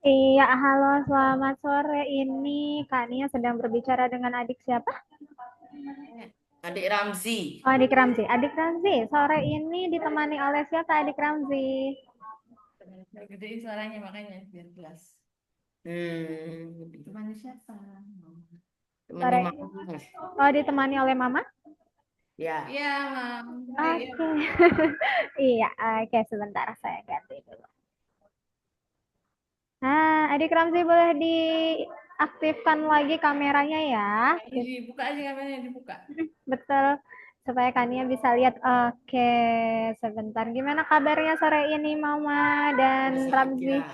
Iya, halo, selamat sore. Ini Kak Nia sedang berbicara dengan adik siapa? Adik Ramzi. Oh, adik Ramzi. Adik Ramzi, sore ini ditemani oleh siapa adik Ramzi? Gedein suaranya makanya biar jelas. Temannya siapa? Temannya Sore, mama. oh ditemani oleh Mama? Ya. Iya, Mam. Iya. Oke. Iya, oke, sebentar saya ganti dulu. Nah, adik Ramzi boleh diaktifkan lagi kameranya ya. Dibuka aja kameranya dibuka. Betul. Supaya Kania bisa lihat. Oke, sebentar. Gimana kabarnya sore ini Mama dan Bisa Ramzi? aja.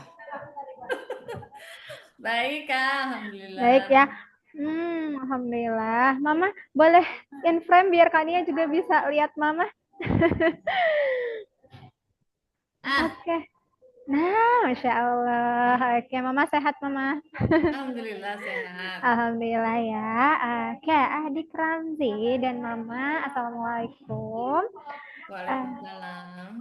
Baik, Kak. Baik Alhamdulillah. ya. Alhamdulillah. Mama, boleh in frame biar Kania juga bisa lihat Mama. Ah, Oke. Nah, Masya Allah. Oke, Mama sehat, Mama. Alhamdulillah sehat. Alhamdulillah ya. Oke, adik Ramzi dan Mama, Assalamualaikum. Eh, Waalaikumsalam.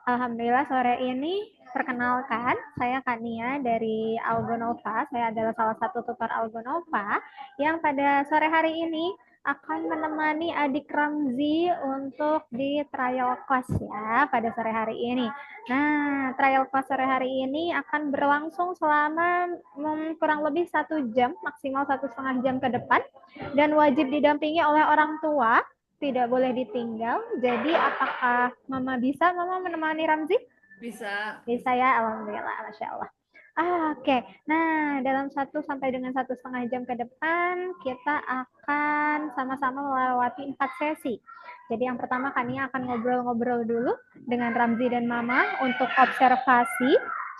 Alhamdulillah sore ini perkenalkan saya Kania dari Algonova. Saya adalah salah satu tutor Algonova yang pada sore hari ini akan menemani adik Ramzi untuk di trial class ya pada sore hari ini. Nah, trial class sore hari ini akan berlangsung selama kurang lebih 1 jam, maksimal 1,5 jam ke depan, dan wajib didampingi oleh orang tua, tidak boleh ditinggal. Jadi apakah Mama bisa Mama menemani Ramzi? Bisa. Bisa ya, Alhamdulillah, Masya Allah. Oke. Nah, dalam 1 sampai dengan 1,5 jam ke depan, kita akan sama-sama melewati 4 sesi. Jadi yang pertama Kania akan ngobrol-ngobrol dulu dengan Ramzi dan Mama untuk observasi,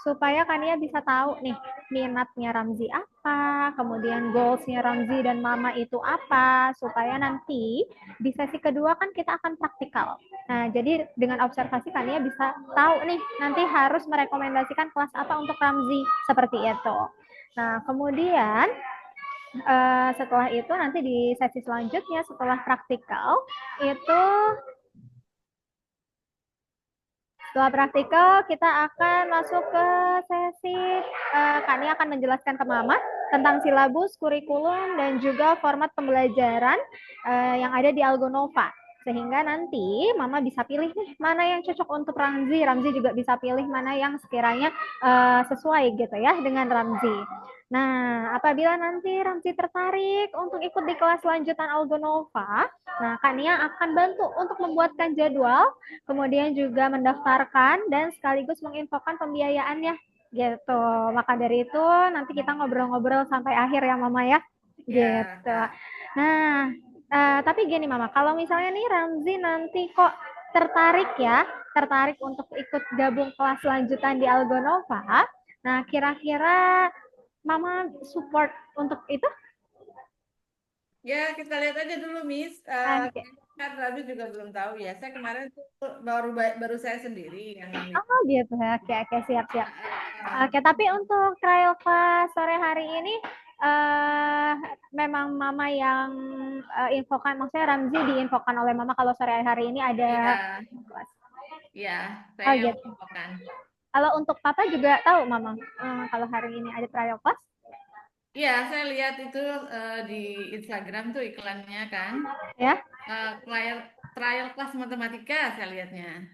supaya Kania bisa tahu nih minatnya Ramzi apa, kemudian goalsnya Ramzi dan Mama itu apa, supaya nanti di sesi kedua kan kita akan praktikal. Nah, jadi dengan observasi Kania bisa tahu nih nanti harus merekomendasikan kelas apa untuk Ramzi seperti itu. Nah, kemudian setelah itu nanti di sesi selanjutnya setelah praktikal itu setelah praktikal kita akan masuk ke sesi Kania akan menjelaskan ke Mama tentang silabus, kurikulum dan juga format pembelajaran yang ada di Algonova, sehingga nanti Mama bisa pilih nih mana yang cocok untuk Ramzi. Ramzi juga bisa pilih mana yang sekiranya sesuai gitu ya dengan Ramzi. Nah, apabila nanti Ramzi tertarik untuk ikut di kelas lanjutan Algonova, nah Kania akan bantu untuk membuatkan jadwal, kemudian juga mendaftarkan dan sekaligus menginfokan pembiayaannya gitu. Maka dari itu nanti kita ngobrol-ngobrol sampai akhir ya Mama ya. Ya, Gitu. Kak. Nah, tapi gini Mama, kalau misalnya nih Ramzi nanti kok tertarik ya, tertarik untuk ikut gabung kelas lanjutan di Algonova, nah kira-kira Mama support untuk itu? Ya, kita lihat aja dulu, Miss. Oke. Kan Rabi juga belum tahu ya. Saya kemarin tuh baru saya sendiri yang Oh ikut. gitu. Oke, oke, siap, siap. Ah, Oke, tapi untuk trial class sore hari ini eh memang Mama yang infokan, maksudnya Ramzi diinfokan oleh Mama kalau sore hari ini ada iya, kelas. iya, saya Oh yang gitu. menginfokan. Kalau untuk Papa juga tahu Mama kalau hari ini ada trial class, Iya, saya lihat itu di Instagram tuh iklannya kan. ya? Trial trial kelas matematika saya lihatnya.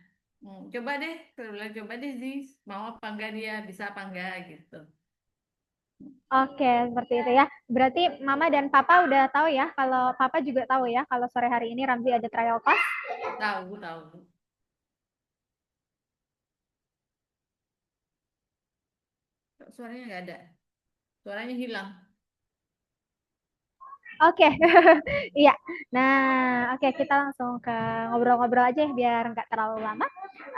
Coba deh, saya bilang coba deh sih, mau apa enggak dia, bisa apa enggak gitu. Oke, seperti itu ya. Berarti Mama dan Papa udah tahu ya, kalau Papa juga tahu ya kalau sore hari ini Ramzi ada trial class. Tahu, tahu. Kok suaranya nggak ada. Suaranya hilang. Oke, iya. Nah, oke kita langsung ke ngobrol-ngobrol aja ya biar nggak terlalu lama.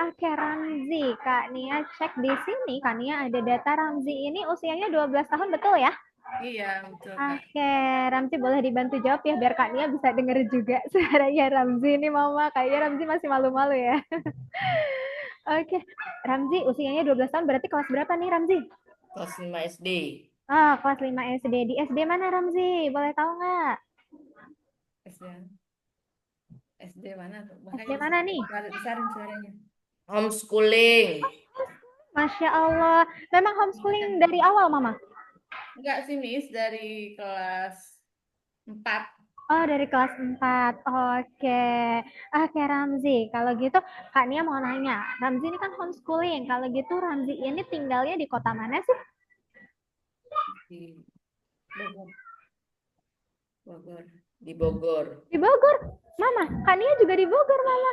Oke, Ramzi, Kak Nia cek di sini, Kak Nia ada data Ramzi ini usianya 12 tahun, betul ya? Iya, betul, Kak. Oke, Ramzi boleh dibantu jawab ya biar Kak Nia bisa denger juga suaranya Ramzi ini, Mama. Kayaknya Ramzi masih malu-malu ya. Oke, Ramzi usianya 12 tahun, berarti kelas berapa nih Ramzi? Kelas 5 SD. Kelas 5 SD. Di SD mana Ramzi? Boleh tahu nggak? SD. SD mana tuh? SD Makanya mana nih? besarin suaranya. Homeschooling. Masya Allah. Memang homeschooling dari awal, Mama? Enggak sih, Miss, dari kelas 4. Oh, dari kelas 4. Oke. Oke, Ramzi. Kalau gitu, Kak Nia mau nanya. Ramzi ini kan homeschooling. Kalau gitu, Ramzi ini tinggalnya di kota mana sih? Di Bogor. Bogor. Di Bogor. Di Bogor. Mama, Kak Nia juga di Bogor, Mama.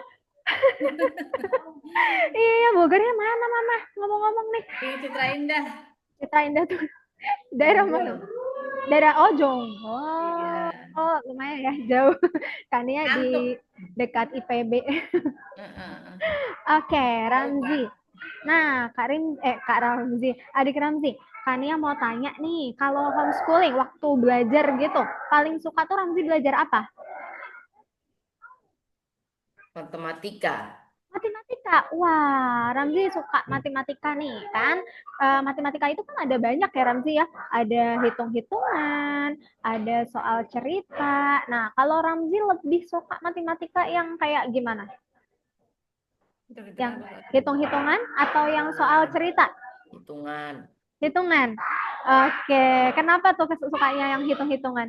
Iya, Bogornya mana, Mama? Ngomong-ngomong nih. Di Citra Indah. Citra Indah tuh daerah mana? Jonggol. Daerah Jonggol. Iya. Oh, lumayan ya, jauh. Kak Nia di Ngantuk. dekat IPB. Heeh. Oke, Jauh, Ramzi. Kak. Nah, Kak Ramzi, adik Ramzi, Kania mau tanya nih, kalau homeschooling waktu belajar gitu, paling suka tuh Ramzi belajar apa? Matematika. Matematika. Wah, Ramzi suka matematika nih, kan? Matematika itu kan ada banyak ya, Ramzi ya. Ada hitung-hitungan, ada soal cerita. Nah, kalau Ramzi lebih suka matematika yang kayak gimana? Hitung-hitungan Yang apa, Kak? hitung-hitungan atau yang soal Hitungan. cerita? Hitungan. Hitungan. Oke, kenapa tuh sukanya yang hitung-hitungan?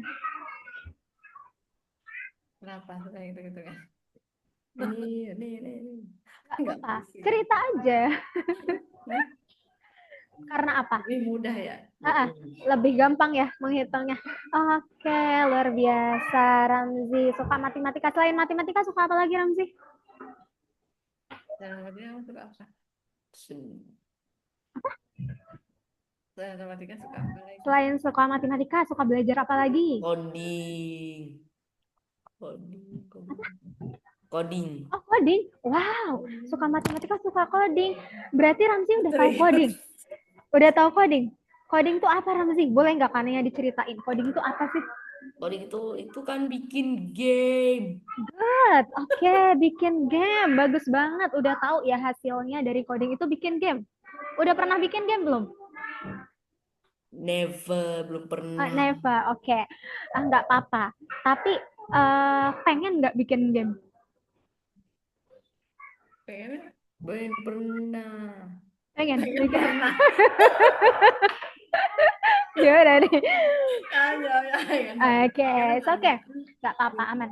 Kenapa suka hitung-hitungan? Ini. Gak Enggak apa, pusing. cerita aja. Nih, Karena apa? lebih mudah ya. Lebih gampang ya menghitungnya. Oke, luar biasa Ramzi. Suka matematika. Selain matematika suka apa lagi Ramzi? Dan matematika suka apa? Dan matematika suka apa lagi? Selain suka matematika, suka belajar apa lagi? Coding. Coding. Oh, coding. Wow, suka matematika, suka coding. Berarti Ramzi udah tahu coding. Serius. Udah tahu coding. Coding itu apa Ramzi? Boleh nggak Kania diceritain? Coding itu apa sih? Coding itu kan bikin game. Good. Oke, bikin game. Bagus banget. Udah tahu ya hasilnya dari coding itu bikin game. Udah pernah bikin game belum? Never, belum pernah. Never. Oke. Nggak apa-apa. Tapi pengen nggak bikin game? Pengen? Belum pernah. Pengen Pengen bikin. pernah. Gimana nih? Ya. Oke, oke. Nggak apa-apa, aman.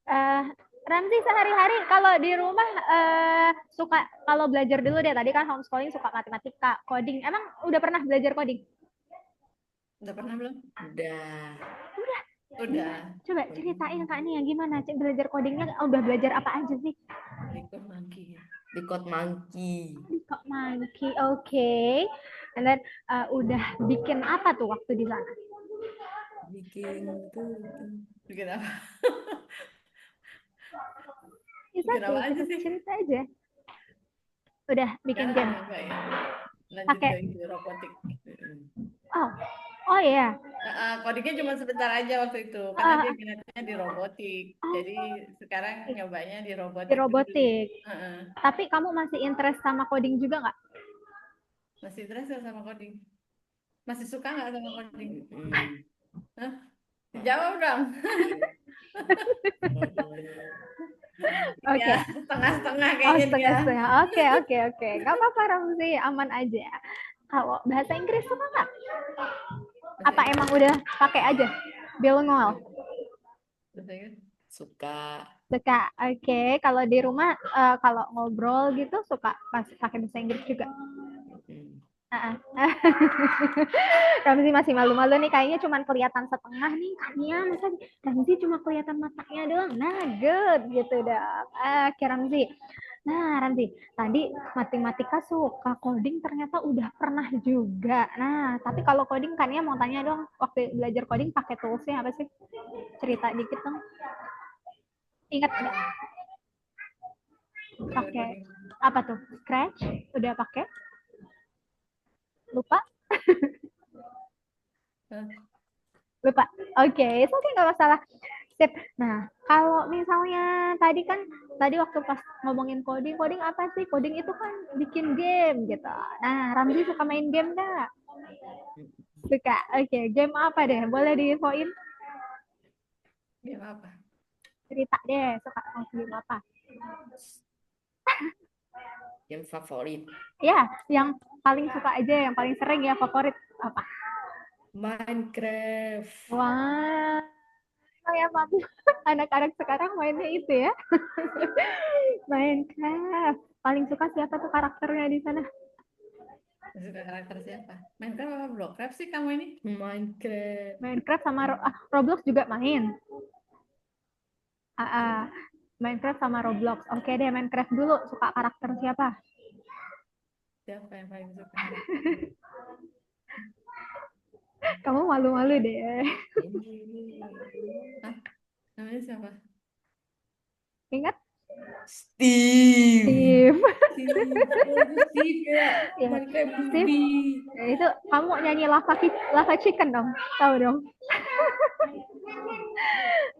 Eh, Ramzi sehari-hari kalau di rumah suka kalau belajar dulu deh tadi kan homeschooling suka matematika, coding. Emang udah pernah belajar coding? Udah pernah belum? Udah. Gimana? Udah. Coba ceritain Kak nih yang gimana belajar codingnya udah belajar apa aja sih? Di Code Monkey. Di Code Monkey. Di Kok Monkey, oke. And then udah bikin apa tuh waktu di sana? Bikin apa? Bisa Bikin apa aja kita sih? cerita aja. Udah bikin game. Enggak ya. Lanjut Pakai. ke itu robotik. Oh, oh iya. Codingnya cuma sebentar aja waktu itu, karena dia minatnya di robotik. Jadi sekarang nyobanya di Di robotik dulu. robotik. Tapi kamu masih interest sama coding juga nggak? Masih interest nggak sama coding? Masih suka nggak sama coding? Hah? Jawab dong. Oke. Ya, setengah-setengah Oh, kayaknya dia. setengah-setengah. Oke. Gak apa-apa, Ramzi. Aman aja. Kalau bahasa Inggris suka nggak? Apa emang udah pakai aja? Bilingual? Bahasa Inggris? Suka. Suka. Oke. Kalau di rumah, kalau ngobrol gitu, suka pakai bahasa Inggris juga? Ramzi masih malu-malu nih. Kayaknya cuma kelihatan setengah nih. Kayaknya masa Ramzi cuma kelihatan matanya doang. Nah, good. Gitu dong. Oke, Ramzi. Nah, Ramzi, tadi matematika suka coding ternyata udah pernah juga. Nah, tapi kalau coding kan ya mau tanya dong, waktu belajar coding pakai toolsnya apa sih? Cerita dikit dong. Ingat nggak? Pakai apa tuh? Scratch? Udah pakai? Lupa? Lupa. Oke, itu oke nggak masalah. Sip. Nah, kalau misalnya tadi waktu pas ngomongin coding apa sih? Coding itu kan bikin game gitu. Nah, Ramzi suka main game nggak? Suka. Oke, game apa deh? Boleh diinfoin? Game apa? Cerita deh, suka game apa? Game favorit. Ya, yang paling suka aja, yang paling sering ya favorit apa? Minecraft. Wah, saya mama anak-anak sekarang mainnya itu ya. Minecraft. Paling suka siapa tuh karakternya di sana? Suka karakter siapa? Minecraft apa Blockcraft sih kamu ini? Minecraft. Minecraft sama Roblox juga main. Minecraft sama Roblox. Oke deh, Minecraft dulu. Suka karakter siapa? Siapa yang paling suka? Kamu malu-malu deh. Hah? Namanya siapa? Ingat? Steve. Steve. Oh, itu Steve ya. Ya, Minecraft Steve. movie. Itu kamu nyanyi Lava Chicken dong. Tahu dong.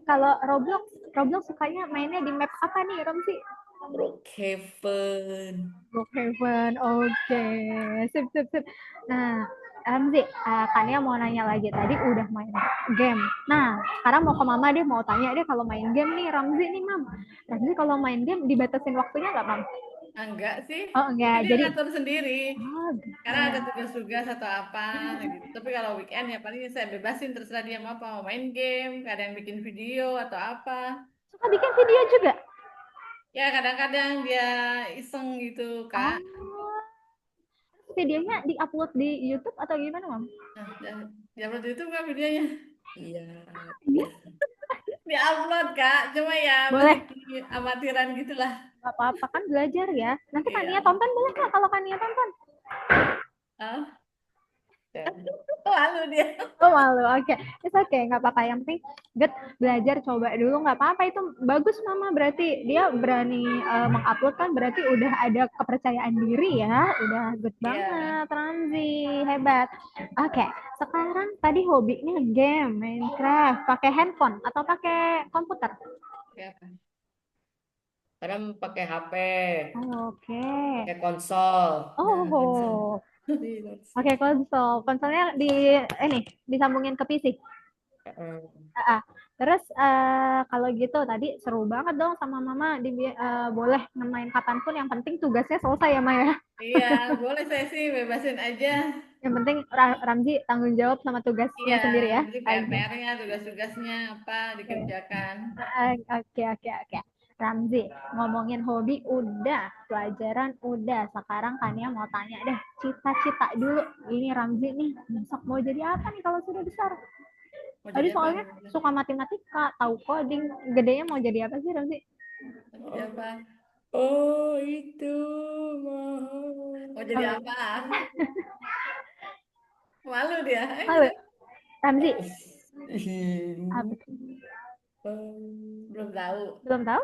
Kalau Roblox sukanya mainnya di map apa nih, Romsi? Brookhaven. Brookhaven. Oke. Sip, sip, sip. Nah, Ramzi, Kania mau nanya lagi. Tadi udah main game. Nah, sekarang mau ke Mama deh, mau tanya deh kalau main game nih, Ramzi nih, Mam. Ramzi kalau main game dibatasin waktunya nggak, Mam? Enggak sih. Oh, enggak. Itu dia Jadi, ngatur sendiri. oh, gitu. Karena ada tugas-tugas atau apa gitu. Tapi kalau weekend ya paling saya bebasin terserah dia mau apa. Mau main game, kadang bikin video atau apa. Suka bikin video juga? Ya kadang-kadang dia iseng gitu, Kak. Oh, videonya diupload di YouTube atau gimana, Mam? Nah, dia upload itu kan videonya. Iya. Di-upload, Kak. Cuma ya masih Boleh. amatiran gitulah. Gak apa-apa, kan belajar ya. Nanti Kania Iya. tonton boleh nggak kalau Kania tonton? Ah, Ya. lalu dia. Oh malu, oke. It's okay, nggak apa-apa. Yang penting good, belajar coba dulu, nggak apa-apa. Itu bagus Mama, berarti dia berani mengupload kan, berarti udah ada kepercayaan diri ya. Udah good Iya. banget, Ramzi. Hebat. Oke, sekarang tadi hobinya game, Minecraft. Pakai handphone atau pakai komputer? Siapa? Kadang pakai HP, Oke. pakai konsol. Nah, konsol. Oh, Di konsol. pakai konsol. Konsolnya ini disambungin ke PC. Terus kalau gitu tadi seru banget dong sama Mama. Boleh main kapanpun. Yang penting tugasnya selesai ya Maya. Iya, boleh saya sih bebasin aja. Yang penting Ramzi tanggung jawab sama tugasnya Iya, sendiri ya. nanti Oke, PR-PR-nya, tugas-tugasnya apa dikerjakan. oke, oke, oke. Ramzi, ngomongin hobi udah, pelajaran udah. Sekarang Kania mau tanya deh, cita-cita dulu. Ini Ramzi nih, besok mau jadi apa nih kalau sudah besar? Mau Tadi jadi apa? soalnya suka matematika, tahu coding. Gedenya mau jadi apa sih Ramzi? Mau jadi apa? Oh, itu Mau jadi apa? Malu dia. Halo, Ramzi. Apa? Belum tahu. Belum tahu?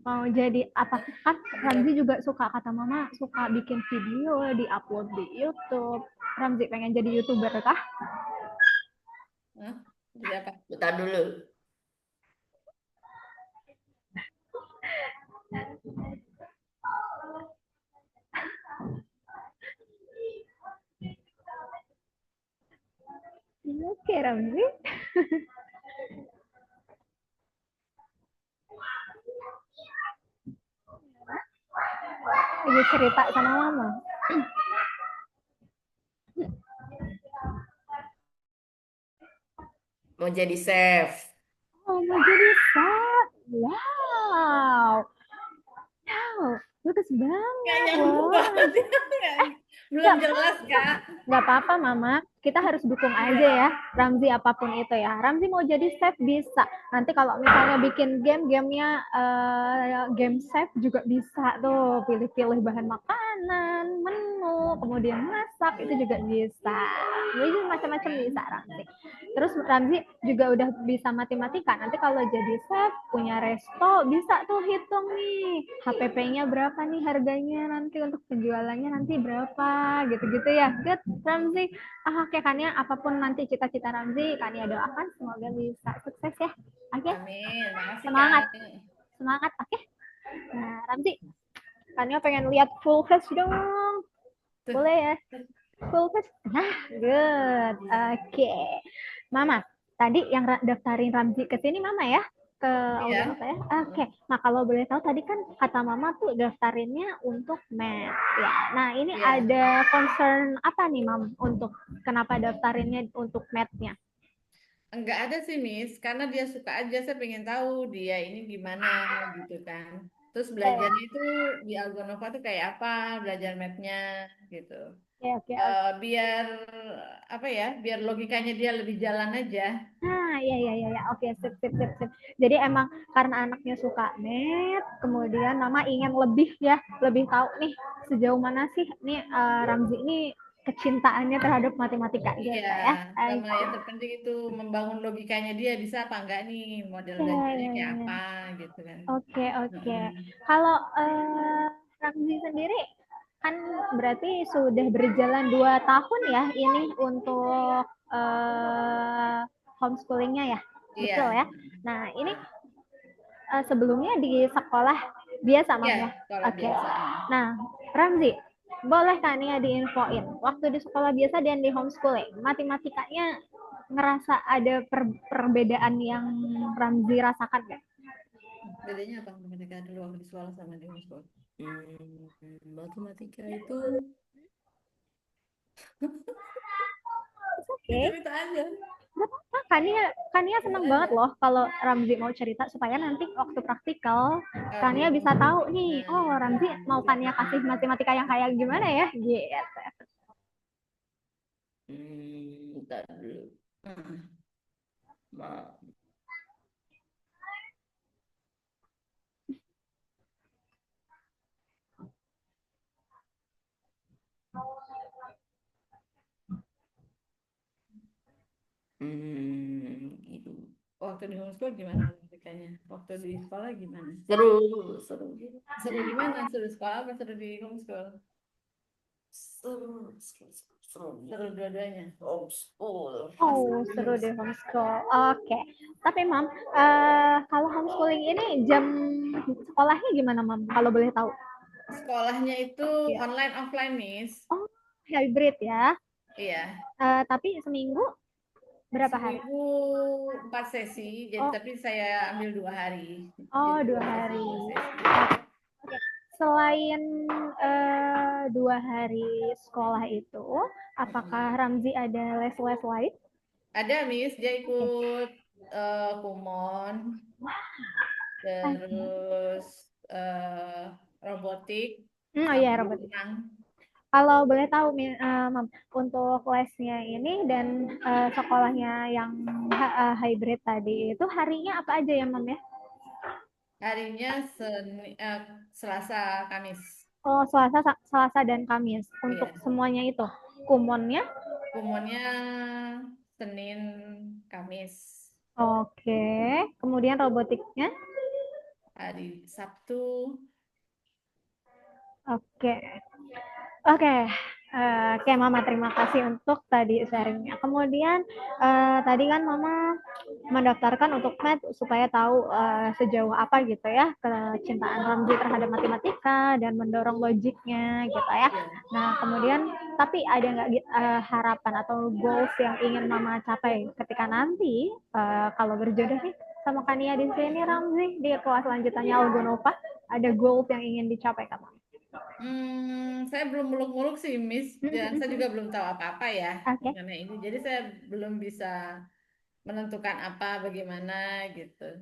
Mau jadi apa? Kan Ramzi juga suka, kata Mama, suka bikin video, di-upload di YouTube. Ramzi pengen jadi YouTuber kah? Hah? Jadi apa? Bentar dulu. Oke, Ramzi. Lagi cerita sama Mama. Mau jadi chef. Oh, mau jadi chef. Wow. Wow, bagus banget. Nggak nyambung Wow. banget. Belum jelas, Kak. Nggak apa-apa, Mama. Kita harus dukung aja ya, Ramzi apapun itu ya. Ramzi mau jadi chef bisa. Nanti kalau misalnya bikin gamenya game chef juga bisa tuh. Pilih-pilih bahan makanan, menu, kemudian masak itu juga bisa. Jadi macam-macam bisa Ramzi. Terus Ramzi juga udah bisa matematika. Nanti kalau jadi chef, punya resto, bisa tuh hitung nih. HPP-nya berapa nih harganya nanti untuk penjualannya nanti berapa gitu-gitu ya. Good, Ramzi. Oke, Kania, apapun nanti cita-cita Ramzi, Kania doakan semoga bisa sukses ya. Oke, Amin. Makasih, semangat. Kak. Semangat, oke. Nah, Ramzi, Kania pengen lihat full face dong. Tuh. Boleh ya? Full face. Nah, good. Oke. Mama, tadi yang daftarin Ramzi ke sini Mama ya? ke Iya. Algonopa ya. Oke. Nah, kalau boleh tahu tadi kan kata Mama tuh daftarinnya untuk math ya. Nah, ini Iya. ada concern apa nih, Mam, untuk kenapa daftarinnya untuk math-nya? Enggak ada sih, Miss, karena dia suka aja. Saya pengen tahu dia ini gimana gitu kan. Terus belajarnya itu di Algonova tuh kayak apa, belajar math-nya gitu. Oke, oke, oke. Biar apa ya, biar logikanya dia lebih jalan aja. Nah, iya, iya, iya, iya. Oke, sip, sip, sip, sip. Jadi emang karena anaknya suka math, kemudian Mama ingin lebih ya, lebih tahu nih sejauh mana sih nih Ramzi ini kecintaannya terhadap matematika Iya, gitu ya. sama Oke. yang terpenting itu membangun logikanya dia bisa apa enggak nih, model Iya, belajarnya iya, kayak iya. apa gitu kan. Oke, oke. Mm-mm. Kalau Ramzi sendiri kan berarti sudah berjalan 2 tahun ya ini untuk homeschoolingnya ya, betul Iya, ya. Nah ini sebelumnya di sekolah biasa iya, Mam ya. sekolah Oke. biasa. Nah Ramzi, boleh kan ya diinfoin waktu di sekolah biasa dan di homeschooling matematikanya ngerasa ada perbedaan yang Ramzi rasakan nggak? Bedanya apa matematika dulu waktu di sekolah sama di homeschool? Matematika itu Oke. Ya, cerita aja. Nah, Kania Cerita seneng banget aja. loh kalau Ramzi mau cerita supaya nanti waktu praktikal Oh Kania gitu. bisa tahu nih, oh Ramzi Nah, mau Kania kasih matematika yang kayak gimana ya, gitu. bentar dulu. Ma, gitu. waktu di homeschool gimana matematikanya? Waktu di sekolah gimana? Seru, seru, Seru gimana? Seru sekolah apa seru di homeschool? seru, seru, seru. Seru dua-duanya. Homeschool. Oh, seru deh homeschool. Oke. Tapi Mam, kalau homeschooling ini jam sekolahnya gimana Mam? Kalau boleh tahu? Sekolahnya itu Ya. online offline, Miss. Oh, hybrid ya. Iya. Tapi seminggu berapa hari? Seminggu 4 sesi, jadi Oh, tapi saya ambil 2 hari. oh Jadi 2 hari. 2 sesi. Oke. Selain 2 hari sekolah itu, apakah Mm-mm. Ramzi ada les-les lain? Ada, Miss, dia Oke. ikut kumon, Oke. terus robotik, Oh iya, sama robot. renang. Kalau boleh tahu, Mam, untuk lesnya ini dan sekolahnya yang hybrid tadi itu harinya apa aja ya, Mam ya? Harinya Selasa, Kamis. Oh, Selasa dan Kamis untuk Iya. semuanya itu. Kumonnya? Kumonnya Senin, Kamis. Oke. Kemudian robotiknya? Hari Sabtu. Oke. Oke, oke Mama terima kasih untuk tadi sharingnya. Kemudian tadi kan Mama mendaftarkan untuk math supaya tahu sejauh apa gitu ya kecintaan Ramzi terhadap matematika dan mendorong logiknya gitu ya. Iya. Nah kemudian tapi ada nggak harapan atau goals yang ingin Mama capai ketika nanti kalau berjodoh nih sama Kania di sini Ramzi di kelas lanjutannya Algonova ada goals yang ingin dicapai kan? Saya belum muluk-muluk sih, Miss. Dan saya juga belum tahu apa-apa ya Oke. mengenai ini. Jadi saya belum bisa menentukan apa, bagaimana gitu.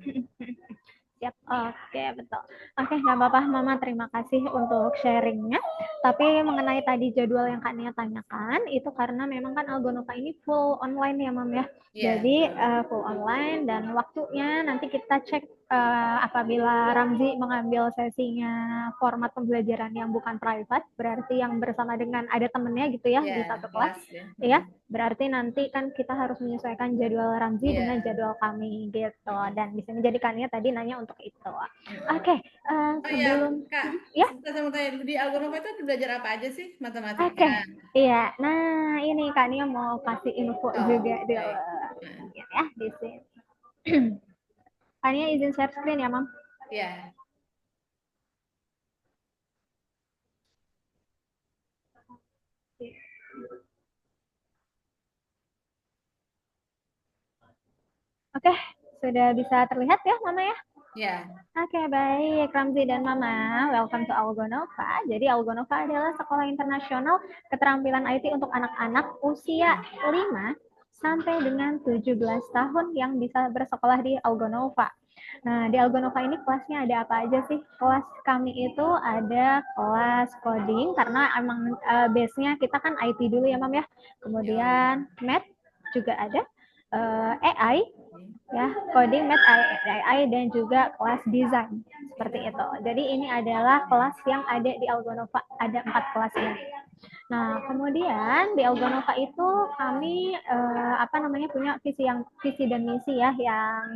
Siap, oke betul. Oke, nggak apa-apa Mama, terima kasih untuk sharingnya. Tapi mengenai tadi jadwal yang Kak Nia tanyakan, itu karena memang kan Algonova ini full online ya Mam ya. Iya, Jadi betul. full online dan waktunya nanti kita cek apabila Ramzi mengambil sesinya format pembelajaran yang bukan private, berarti yang bersama dengan ada temennya gitu ya Iya, di satu kelas. kelas ya. Ya, berarti nanti kan kita harus menyesuaikan jadwal Ramzi dengan Iya. jadwal kami gitu. Mm-mm. Dan di sini jadikannya tadi nanya untuk itu. Mm-mm. Oke, Oh ya, sebelum Kak, ya, saya mau tanya dulu di Algonova itu belajar apa aja sih? Matematika. oke, iya. Nah, ini Kak Nia mau kasih info juga Oh, dulu baik. Nah, ya di sini. Kak Nia izin share screen ya, Mam. ya. Oke, Sudah bisa terlihat ya, Mama ya? Ya, Oke, baik. Ramzi dan Mama, welcome to Algonova. Jadi Algonova adalah sekolah internasional keterampilan IT untuk anak-anak usia 5 sampai dengan 17 tahun yang bisa bersekolah di Algonova. Nah, di Algonova ini kelasnya ada apa aja sih? Kelas kami itu ada kelas coding, karena emang base-nya kita kan IT dulu ya, Mam ya. Kemudian math juga ada, AI, ya, coding, math, AI, dan juga kelas desain seperti itu. Jadi ini adalah kelas yang ada di Algonova, ada 4 kelas ini. Nah, kemudian di Algonova itu kami punya visi dan misi ya yang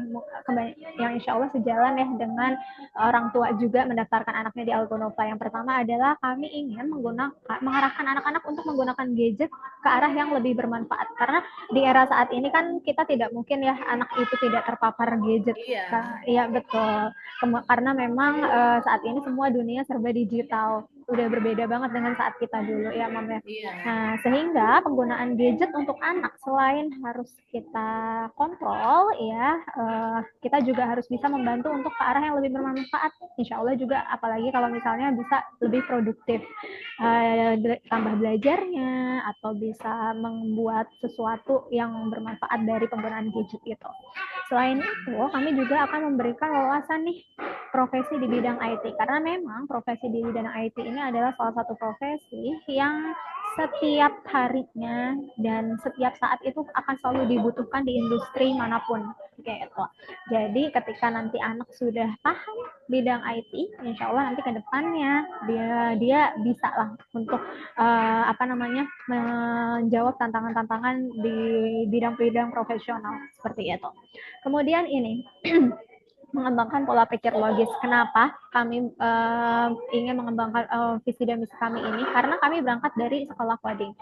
insya Allah sejalan ya dengan orang tua juga mendaftarkan anaknya di Algonova. Yang pertama adalah kami ingin mengarahkan anak-anak untuk menggunakan gadget ke arah yang lebih bermanfaat. Karena di era saat ini kan kita tidak mungkin ya anak itu tidak terpapar gadget. iya, Iya betul. Karena memang saat ini semua dunia serba digital. Udah berbeda banget dengan saat kita dulu ya, Mam ya. iya, Nah, sehingga penggunaan gadget untuk anak selain harus kita kontrol ya, kita juga harus bisa membantu untuk ke arah yang lebih bermanfaat. Insya Allah juga, apalagi kalau misalnya bisa lebih produktif, tambah belajarnya atau bisa membuat sesuatu yang bermanfaat dari penggunaan gadget itu. Selain itu, kami juga akan memberikan wawasan nih profesi di bidang IT, karena memang profesi di bidang IT ini adalah salah satu profesi yang setiap harinya dan setiap saat itu akan selalu dibutuhkan di industri manapun gitu. Jadi ketika nanti anak sudah paham bidang IT, insya Allah nanti ke depannya dia bisa lah untuk menjawab tantangan-tantangan di bidang-bidang profesional seperti itu. Kemudian ini mengembangkan pola pikir logis. Kenapa kami ingin mengembangkan visi dan misi kami ini? Karena kami berangkat dari sekolah coding.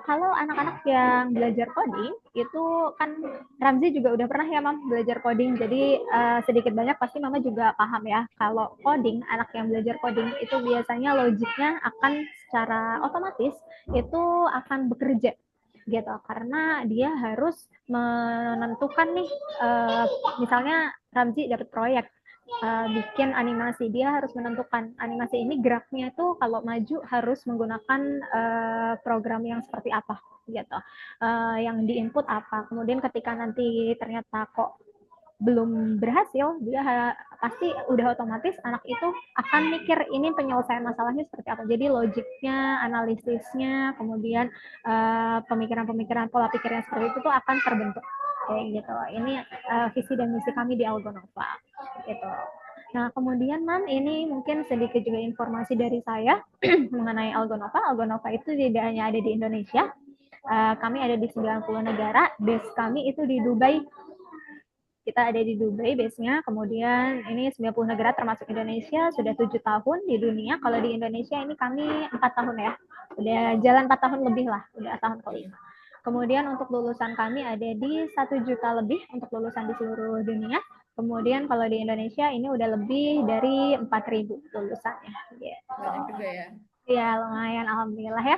Kalau anak-anak yang belajar coding, itu kan Ramzi juga udah pernah ya, Mam, belajar coding. Jadi sedikit banyak pasti Mama juga paham ya. Kalau coding, anak yang belajar coding itu biasanya logiknya akan secara otomatis itu akan bekerja gitu, karena dia harus menentukan nih, misalnya Ramzi dapat proyek bikin animasi, dia harus menentukan animasi ini geraknya itu kalau maju harus menggunakan program yang seperti apa gitu, yang diinput apa, kemudian ketika nanti ternyata kok belum berhasil, dia pasti udah otomatis anak itu akan mikir ini penyelesaian masalahnya seperti apa. Jadi logiknya, analisisnya, kemudian pemikiran-pemikiran, pola pikirnya seperti itu tuh akan terbentuk kayak gitu. Ini visi dan misi kami di Algonova gitu. Nah, kemudian Mam, ini mungkin sedikit juga informasi dari saya mengenai Algonova. Algonova itu tidak hanya ada di Indonesia, kami ada di 90 negara. Base kami itu di Dubai. Kita ada di Dubai base-nya, kemudian ini 90 negara termasuk Indonesia, sudah 7 tahun di dunia. Kalau di Indonesia ini kami 4 tahun ya, udah jalan 4 tahun lebih lah, udah tahun kelima. Kemudian untuk lulusan kami ada di 1 juta lebih untuk lulusan di seluruh dunia. Kemudian kalau di Indonesia ini udah lebih dari 4.000 lulusannya. Gitu. banyak juga ya. Ya lumayan, alhamdulillah ya.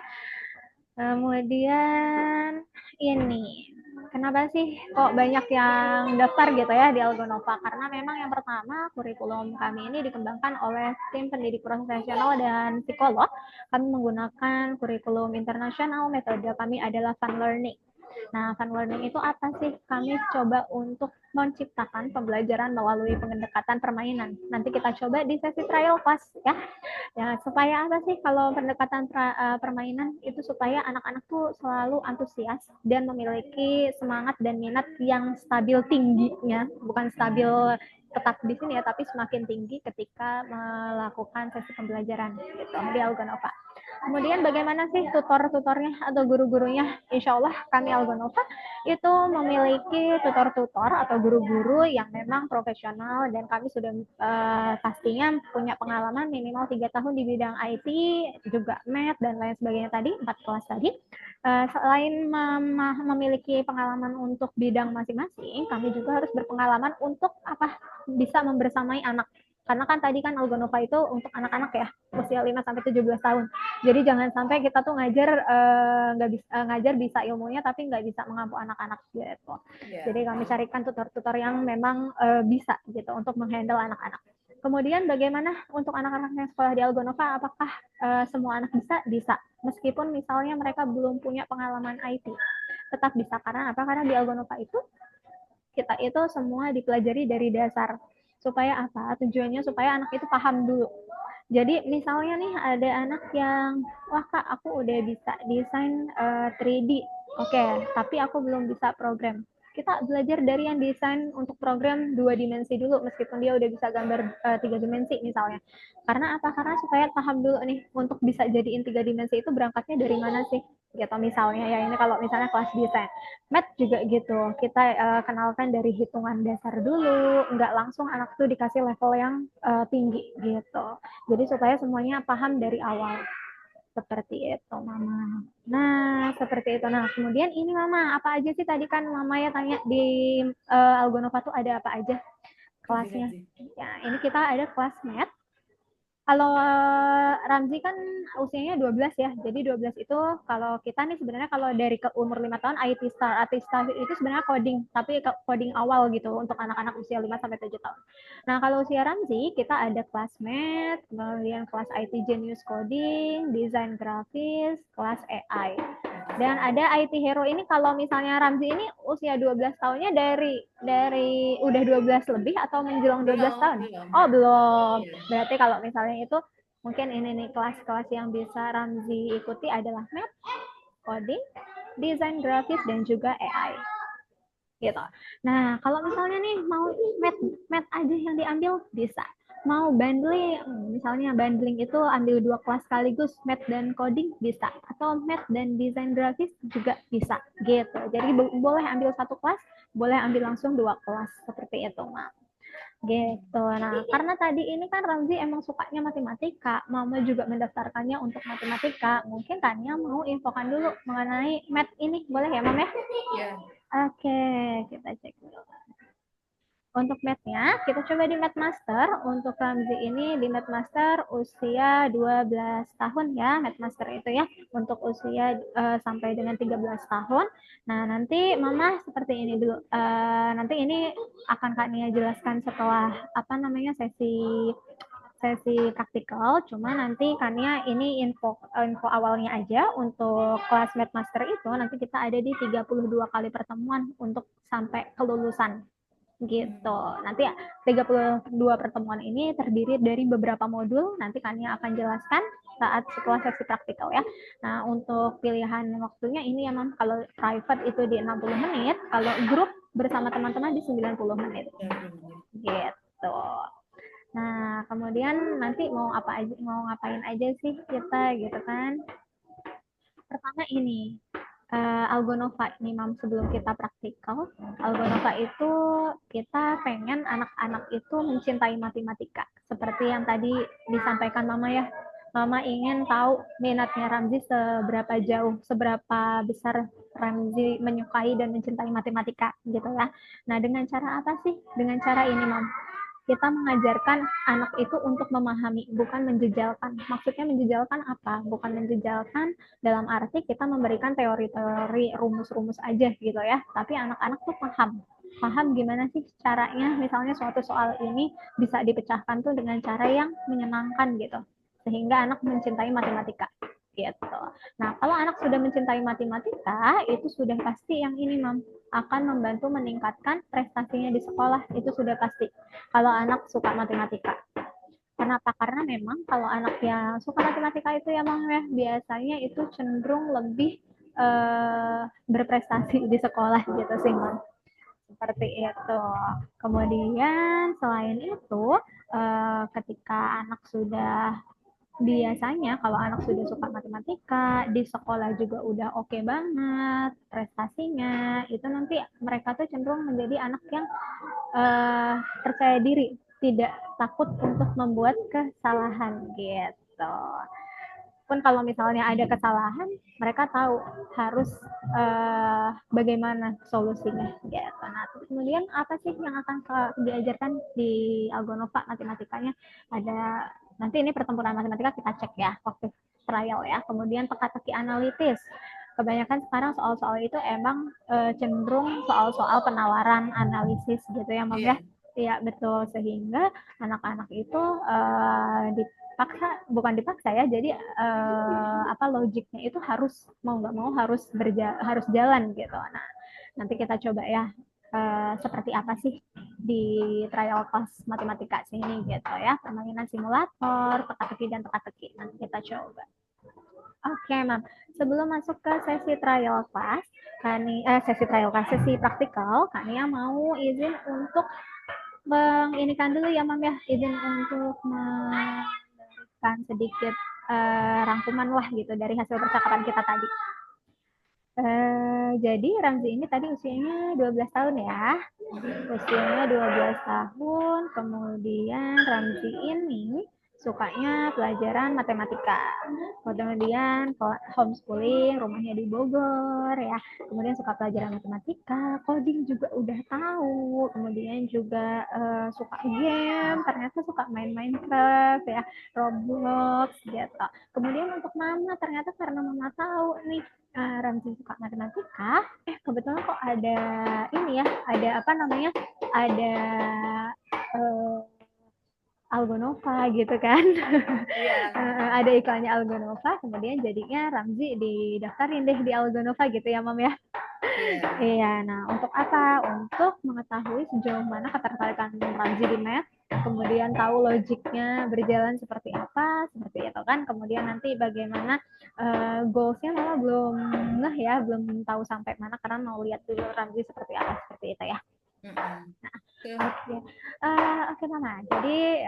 Kemudian ini, kenapa sih kok banyak yang daftar gitu ya di Algonova? Karena memang yang pertama kurikulum kami ini dikembangkan oleh tim pendidik profesional dan psikolog. Kami menggunakan kurikulum internasional, metode kami adalah fun learning. Nah, fun learning itu apa sih? Kami coba untuk menciptakan pembelajaran melalui pendekatan permainan. Nanti kita coba di sesi trial class ya. Ya, supaya apa sih kalau pendekatan permainan itu supaya anak-anak tuh selalu antusias dan memiliki semangat dan minat yang stabil tingginya, bukan stabil tetap di sini ya, tapi semakin tinggi ketika melakukan sesi pembelajaran gitu di Algonova. Kemudian bagaimana sih tutor-tutornya atau guru-gurunya? Insya Allah kami Algonova itu memiliki tutor-tutor atau guru-guru yang memang profesional dan kami sudah pastinya punya pengalaman minimal 3 tahun di bidang IT, juga math dan lain sebagainya tadi, 4 kelas tadi. Selain memiliki pengalaman untuk bidang masing-masing, kami juga harus berpengalaman untuk bisa membersamai anak Karena kan tadi kan Algonova itu untuk anak-anak ya, usia 5 sampai 17 tahun. Jadi jangan sampai kita tuh nggak bisa ngajar bisa ilmunya tapi nggak bisa mengampu anak-anak gitu. Ya. Jadi kami carikan tutor-tutor yang memang bisa gitu untuk menghandle anak-anak. Kemudian bagaimana untuk anak-anak yang sekolah di Algonova, apakah semua anak bisa? Bisa. Meskipun misalnya mereka belum punya pengalaman IT, tetap bisa. Karena apa? Karena di Algonova itu kita itu semua dipelajari dari dasar. Supaya apa? Tujuannya supaya anak itu paham dulu. Jadi misalnya nih ada anak yang, wah kak aku udah bisa desain 3D, oke, tapi aku belum bisa program. Kita belajar dari yang desain untuk program 2 dimensi dulu, meskipun dia udah bisa gambar 3 dimensi misalnya. Karena apa? Karena supaya paham dulu nih, untuk bisa jadiin 3 dimensi itu berangkatnya dari mana sih? Gitu misalnya ya, ini kalau misalnya kelas desain. Math juga gitu, kita kenalkan dari hitungan dasar dulu, nggak langsung anak tuh dikasih level yang tinggi gitu. Jadi supaya semuanya paham dari awal. Seperti itu, Mama. Nah, seperti itu. Nah, kemudian ini Mama, apa aja sih tadi kan Mama ya tanya di Algonova tuh ada apa aja kelasnya? Ya, ini kita ada kelas math. Kalau Ramzi kan usianya 12 ya. Jadi 12 itu kalau kita nih sebenarnya kalau dari ke umur 5 tahun IT Star itu sebenarnya coding, tapi coding awal gitu untuk anak-anak usia 5 sampai 7 tahun. Nah, kalau usia Ramzi kita ada kelas math, kemudian kelas IT Genius Coding, desain grafis, kelas AI. Dan ada IT Hero ini kalau misalnya Ramzi ini usia 12 tahunnya dari udah 12 lebih atau menjelang 12 tahun? Belum. Oh, belum. Iya. Berarti kalau misalnya itu mungkin ini nih kelas-kelas yang bisa Ramzi ikuti adalah math, coding, desain grafis dan juga AI. Gitu. Nah, kalau misalnya nih mau math aja yang diambil bisa. Mau bundling, misalnya bundling itu ambil 2 kelas sekaligus, math dan coding bisa, atau math dan desain grafis juga bisa, gitu. Jadi boleh ambil 1 kelas, boleh ambil langsung 2 kelas, seperti itu, Mak. Gitu. Nah, karena tadi ini kan Ramzi emang sukanya matematika, Mama juga mendaftarkannya untuk matematika. Mungkin Tania mau infokan dulu mengenai math ini, boleh ya, Mam ya? Iya. Oke, kita cek dulu. Untuk math-nya, kita coba di Math Master. Untuk Ramzi ini di Math Master usia 12 tahun ya, Math Master itu ya. Untuk usia sampai dengan 13 tahun. Nah, nanti Mama seperti ini dulu. Nanti ini akan Kak Nia jelaskan setelah sesi praktikal, cuma nanti Kania ini info awalnya aja untuk kelas Math Master itu nanti kita ada di 32 kali pertemuan untuk sampai kelulusan gitu. Nanti 32 pertemuan ini terdiri dari beberapa modul, nanti Kania akan jelaskan setelah sesi praktikal ya. Nah, untuk pilihan waktunya ini ya Mam, kalau private itu di 60 menit, kalau grup bersama teman-teman di 90 menit. Gitu. Nah, kemudian nanti mau ngapain aja sih kita gitu kan. Pertama ini, Algonova nih Mam, sebelum kita praktikal, Algonova itu kita pengen anak-anak itu mencintai matematika. Seperti yang tadi disampaikan Mama ya, Mama ingin tahu minatnya Ramzi seberapa jauh, seberapa besar Ramzi menyukai dan mencintai matematika gitu ya. Nah, dengan cara apa sih? Dengan cara ini Mam, kita mengajarkan anak itu untuk memahami, bukan menjejalkan. Maksudnya menjejalkan apa? Bukan menjejalkan dalam arti kita memberikan teori-teori, rumus-rumus aja gitu ya. Tapi anak-anak tuh paham. Paham gimana sih caranya, misalnya suatu soal ini bisa dipecahkan tuh dengan cara yang menyenangkan gitu. Sehingga anak mencintai matematika. Gitu. Nah, kalau anak sudah mencintai matematika, itu sudah pasti yang ini, Mam, akan membantu meningkatkan prestasinya di sekolah. Itu sudah pasti kalau anak suka matematika. Kenapa? Karena memang kalau anak yang suka matematika itu ya Mam ya, biasanya itu cenderung lebih berprestasi di sekolah gitu sih Mam. Seperti itu. Kemudian selain itu, ketika anak sudah biasanya kalau anak sudah suka matematika, di sekolah juga udah oke banget prestasinya, itu nanti mereka tuh cenderung menjadi anak yang percaya diri, tidak takut untuk membuat kesalahan gitu. pun kalau misalnya ada kesalahan, mereka tahu harus bagaimana solusinya gitu. Nah, kemudian apa sih yang akan diajarkan di Algonova matematikanya? Ada nanti ini pertempuran matematika kita cek ya waktu trial ya. Kemudian teka-teki analitis. Kebanyakan sekarang soal-soal itu emang cenderung soal-soal penawaran analisis gitu ya, Mam ya. Iya. Iya, betul. Sehingga anak-anak itu dipaksa, bukan dipaksa ya, jadi apa logiknya itu harus mau nggak mau harus jalan gitu. Nah, nanti kita coba ya seperti apa sih di trial class matematika sini gitu ya, permainan simulator, teka-teki dan teka-teki. Nanti kita coba. Oke, Mam. Sebelum masuk ke sesi trial class, sesi praktikal, Kania mau izin untuk menginikan dulu ya, Mam ya, izin untuk memberikan sedikit rangkuman lah gitu dari hasil percakapan kita tadi. Jadi Ramzi ini tadi usianya 12 tahun ya. Usianya 12 tahun, kemudian Ramzi ini sukanya pelajaran matematika. Kemudian homeschooling, rumahnya di Bogor ya. Kemudian suka pelajaran matematika, coding juga udah tahu. Kemudian juga suka game, ternyata suka main Minecraft ya, Roblox gitu. Kemudian untuk mama ternyata karena mama tahu nih Ramzi suka matematika, kebetulan kok ada ini ya, ada apa namanya, ada Algonova gitu kan. Iya. Ada iklannya Algonova, kemudian jadinya Ramzi didaftarin deh di Algonova gitu ya, Mam ya. Iya. Iya, nah untuk apa? Untuk mengetahui sejauh mana ketertarikan Ramzi di math, kemudian tahu logiknya berjalan seperti apa, seperti itu kan. Kemudian nanti bagaimana goalsnya malah belum ngeh ya, belum tahu sampai mana karena mau lihat dulu Ramzi seperti apa, seperti itu ya. Oke, Mama. Jadi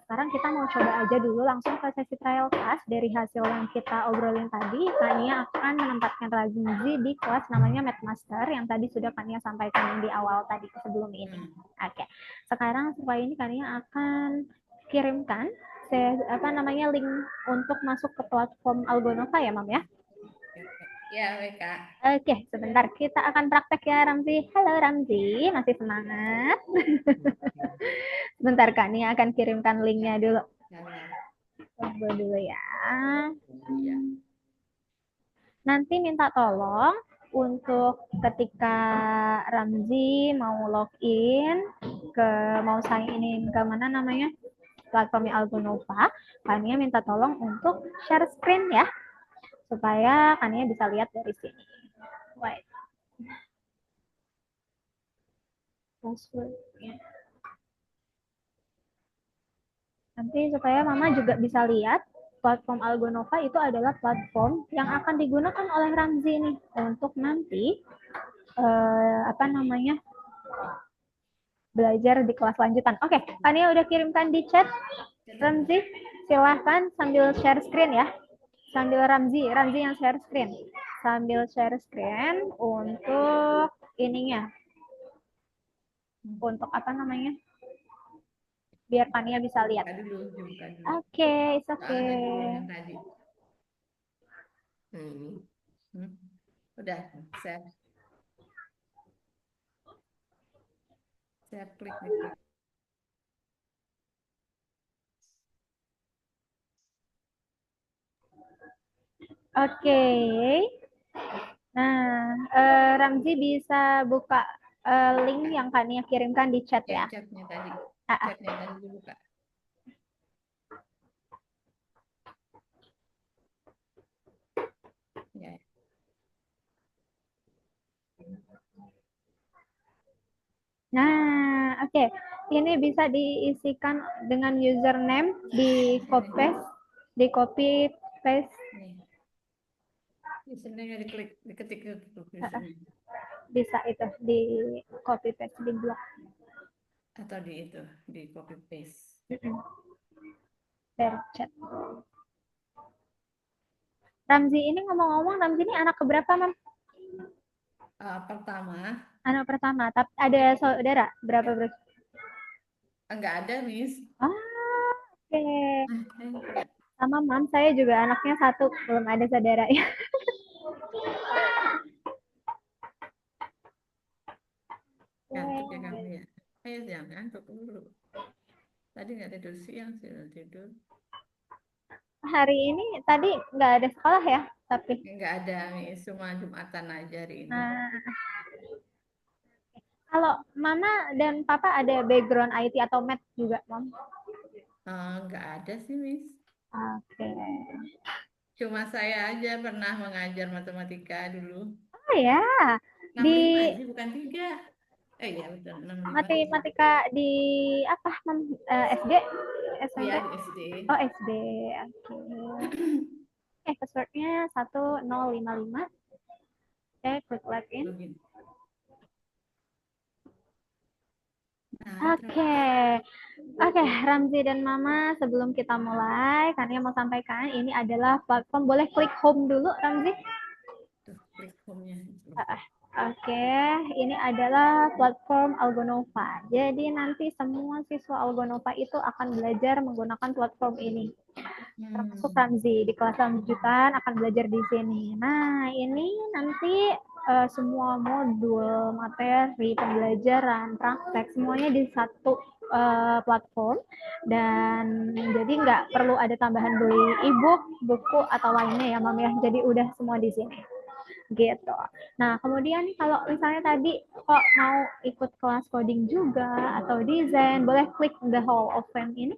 sekarang kita mau coba aja dulu langsung ke sesi trial class. Dari hasil yang kita obrolin tadi, Kania akan menempatkan Ramzi di kelas namanya Math Master yang tadi sudah Kania sampaikan di awal tadi sebelum ini. Oke. Sekarang supaya ini Kania akan kirimkan link untuk masuk ke platform Algonova ya, Mam ya. Ya, WK. Oke, sebentar. Kita akan praktek ya, Ramzi. Halo, Ramzi. Masih semangat? Sebentar, Kak. Nia akan kirimkan linknya dulu. Tunggu dulu ya. Nanti minta tolong untuk ketika Ramzi mau login mau sign in ke mana namanya platformnya Algonova, Kania minta tolong untuk share screen ya, supaya Kania bisa lihat dari sini. Wait. Passwordnya. Nanti supaya Mama juga bisa lihat platform Algonova itu adalah platform yang akan digunakan oleh Ramzi nih untuk nanti belajar di kelas lanjutan. Oke, Kania udah kirimkan di chat. Ramzi, silahkan sambil share screen ya. Sambil Ramzi yang share screen. Sambil share screen untuk ininya. Untuk biar Kania bisa lihat. Oke, it's okay. Udah, saya klik. Oke. Nah, Ramzi bisa buka link yang Kania kirimkan di chat ya. Chatnya tadi. Chatnya tadi dibuka. Ya. Nah, oke. Ini bisa diisikan dengan username di copy paste. Username diklik, diketik itu. Bisa itu di copy paste di blog. Atau di copy paste. Dari chat. Ramzi ini ngomong-ngomong, Ramzi ini anak keberapa, Mam? Pertama. Anak pertama. Tapi ada saudara berapa? Enggak ada, Miss. Oke. Sama Mam, saya juga anaknya satu, belum ada saudaranya. Ngantuk ya kamu ya. Ayo jangan ngantuk dulu. Tadi nggak tidur siang sih, udah tidur. Hari ini tadi nggak ada sekolah ya, tapi Nggak ada, Miss. Cuma Jumatan aja hari ini. nah, kalau Mama dan Papa ada background IT atau math juga, Mam? Nggak ada sih, Miss. Oke. Cuma saya aja pernah mengajar matematika dulu. Oh ya, 65 di sih, bukan 3. Iya, betul. 65 sih. matematika di apa, Mam? SD? Iya, SMP? di SD. Oh, SD. Oke. Passwordnya 1055. Oke, klik login. Login. Nah, Oke, oke, Ramzi dan Mama, sebelum kita mulai, Kania mau sampaikan ini adalah platform. Boleh klik home dulu, Ramzi? tuh, klik home-nya. Oke, ini adalah platform Algonova. Jadi nanti semua siswa Algonova itu akan belajar menggunakan platform ini. Termasuk Ramzi di kelas lanjutan akan belajar di sini. Nah, ini nanti semua modul, materi, pembelajaran, praktek semuanya di satu platform, dan jadi nggak perlu ada tambahan beli e-book, buku atau lainnya ya, Mam ya. Jadi udah semua di sini. Gitu. Nah, kemudian kalau misalnya tadi kok mau ikut kelas coding juga atau desain, boleh klik the Hall of Fame ini.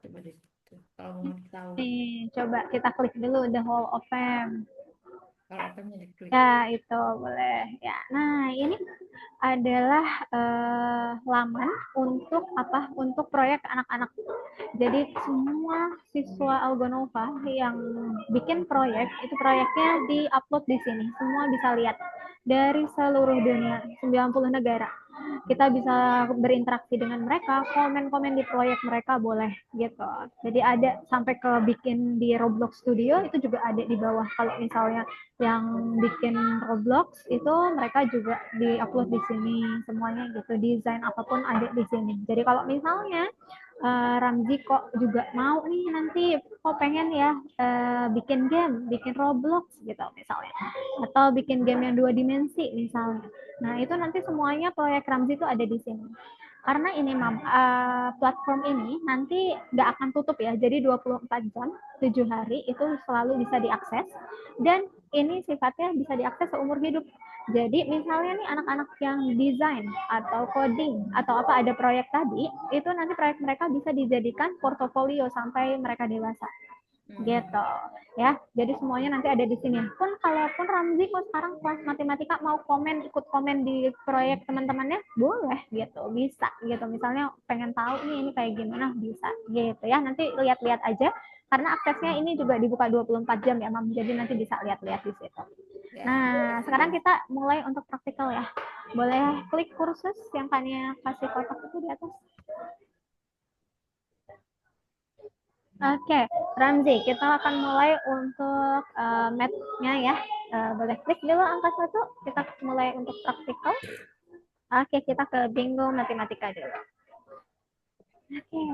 Coba deh. Tuh, kalau mau tahu. Nih, coba kita klik dulu the Hall of Fame. Kalau apa-nya diklik. Ya, itu boleh. Ya, nah ini adalah laman untuk apa? Untuk proyek anak-anak. Jadi semua siswa Algonova yang bikin proyek, itu proyeknya di-upload di sini. Semua bisa lihat dari seluruh dunia, 90 negara. Kita bisa berinteraksi dengan mereka, komen-komen di proyek mereka boleh gitu. Jadi ada sampai ke bikin di Roblox Studio itu juga ada di bawah. Kalau misalnya yang bikin Roblox itu mereka juga di-upload di sini semuanya gitu. Desain apapun ada di sini. Jadi kalau misalnya Ramzi kok juga mau nih nanti kok pengen ya bikin game, bikin Roblox gitu misalnya, atau bikin game yang 2 dimensi misalnya. Nah itu nanti semuanya proyek Ramzi itu ada di sini. Karena ini Mam, platform ini nanti nggak akan tutup ya, jadi 24 jam, 7 hari itu selalu bisa diakses, dan ini sifatnya bisa diakses seumur hidup. Jadi misalnya nih anak-anak yang desain atau coding atau apa ada proyek tadi, itu nanti proyek mereka bisa dijadikan portofolio sampai mereka dewasa. Gitu ya. Jadi semuanya nanti ada di sini. Kalaupun Ramzi kok sekarang kelas matematika mau komen, ikut komen di proyek teman-temannya, boleh gitu, bisa gitu. Misalnya pengen tahu nih ini kayak gimana, bisa gitu ya. Nanti lihat-lihat aja karena aksesnya ini juga dibuka 24 jam ya, Mam. Jadi nanti bisa lihat-lihat di situ. Nah, sekarang kita mulai untuk praktikal ya. Boleh klik kursus yang Kania kasih kotak itu di atas. Oke, Ramzi, kita akan mulai untuk math-nya ya. Boleh klik dulu angka 1, kita mulai untuk praktikal. Oke, kita ke bingo matematika dulu. Oke,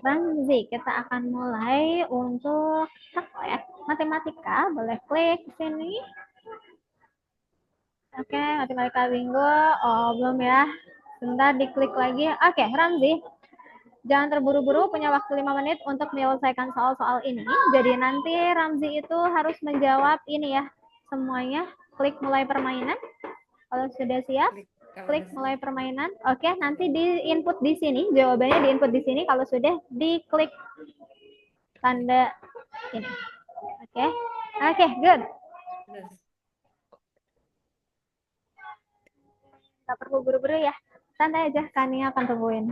Ramzi, kita akan mulai untuk ya, matematika. Boleh klik di sini. Oke, matematika bingo. Oh, belum ya. Sebentar diklik lagi. Oke, Ramzi. Jangan terburu-buru, punya waktu 5 menit untuk menyelesaikan soal-soal ini. Jadi nanti Ramzi itu harus menjawab ini ya, semuanya. Klik mulai permainan. Kalau sudah siap, klik mulai permainan. Oke, nanti di input di sini, jawabannya di input di sini. Kalau sudah, diklik tanda ini. Oke, good. Nggak perlu buru-buru ya. Santai aja, Kania akan tungguin.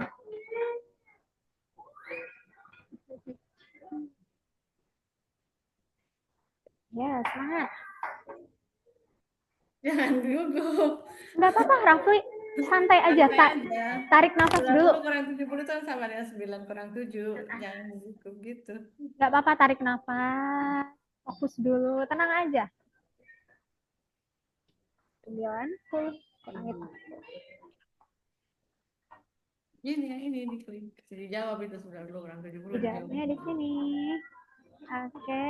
Ya, semangat. Jangan gugup. Nggak apa-apa, Rafli. Santai aja. Tarik nafas dulu. 90 kurang 70 itu sama dengan 9 kurang 7. Jangan gugup gitu. Nggak apa-apa, tarik nafas. Fokus dulu. Tenang aja. 90 kurang itu. Ini yang ini diklik. Dijawab itu sudah dulu orang 70 dijawab. Dijawabnya di sini. Oke.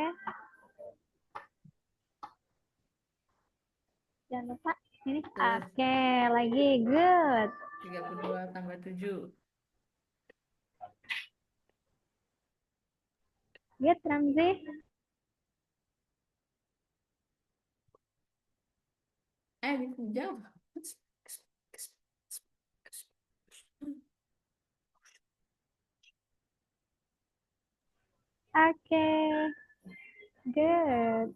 Jangan lupa. Ini. Terus Oke, lagi good. 32 tambah 7. Good, Ramzi. Dijawab. Oke. Good.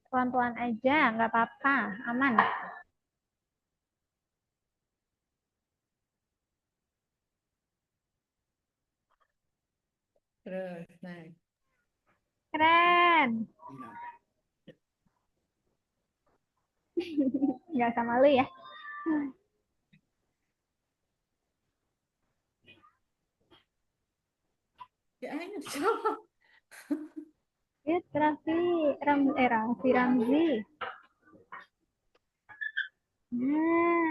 Pelan-pelan aja, nggak apa-apa. Aman. Terus naik. Keren. Nggak sama lu ya. Ya ayo dijawab. Good, Raffi Ramzi. Nah,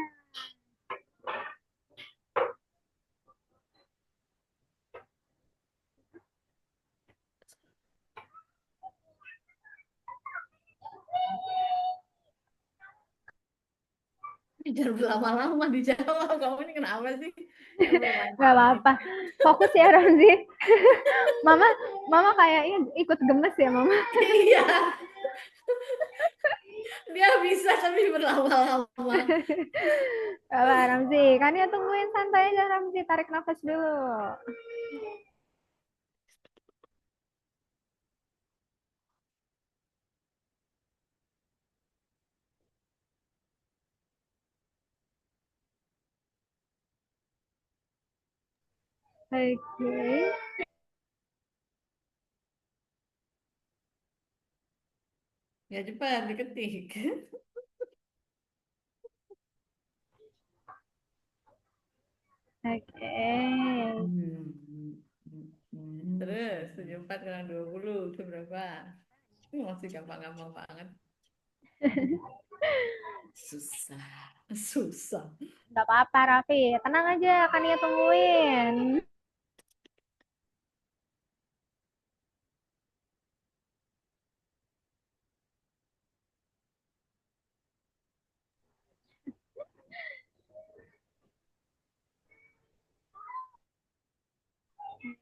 Jangan berlama-lama dijawab. Kamu ini kenapa sih? nggak apa-apa. Fokus ya Ramzi. Mama kayaknya ikut gemes ya Mama. Iya. Dia bisa tapi berlama-lama. Apa Ramzi? Kan ya tungguin santai aja Ramzi. Tarik nafas dulu. Oke. Ya cepat diketik. Oke. Terus 74 kurang 20 itu berapa? Ini masih gampang-gampang banget. Susah. Susah. Nggak apa-apa Raffi. Tenang aja. Kan ya tungguin.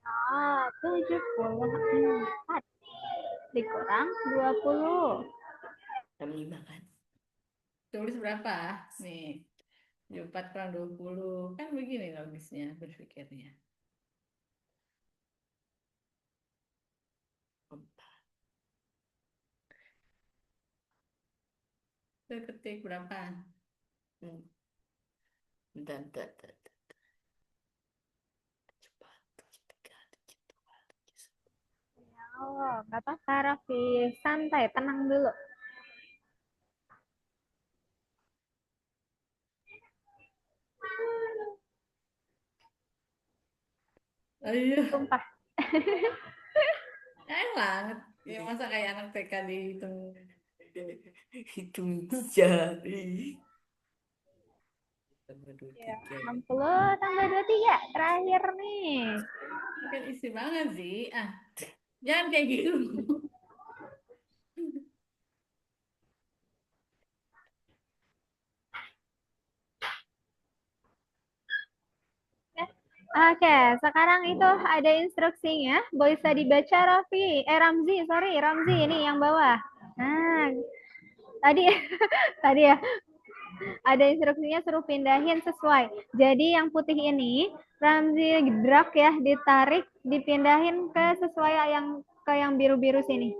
Oh, 74 dikurang 20. Jam 5 kan? Tulis berapa? Nih. 74 kurang 20. Kan begini logisnya berpikirnya. Itu ketik berapa? Hmm. Bentar, bentar, bentar. Cepat. 3, 7, 2, 7. Oh, nggak apa-apa Raffi. Santai, tenang dulu. Ayo. Sumpah. Enak banget. Ya, masa kayak anak TK dihitung. Hitung jari. Tambah Ya, 23. 60 tambah 23. Terakhir nih. Kan isi banget sih. Jangan kayak gitu. Oke, sekarang itu ada instruksinya. Bisa dibaca Raffi. Ramzi, sorry. Ramzi ini yang bawah. Nah, tadi tadi ya ada instruksinya suruh pindahin sesuai. Jadi yang putih ini Ramzi drag ya, ditarik, dipindahin ke sesuai yang biru-biru sini.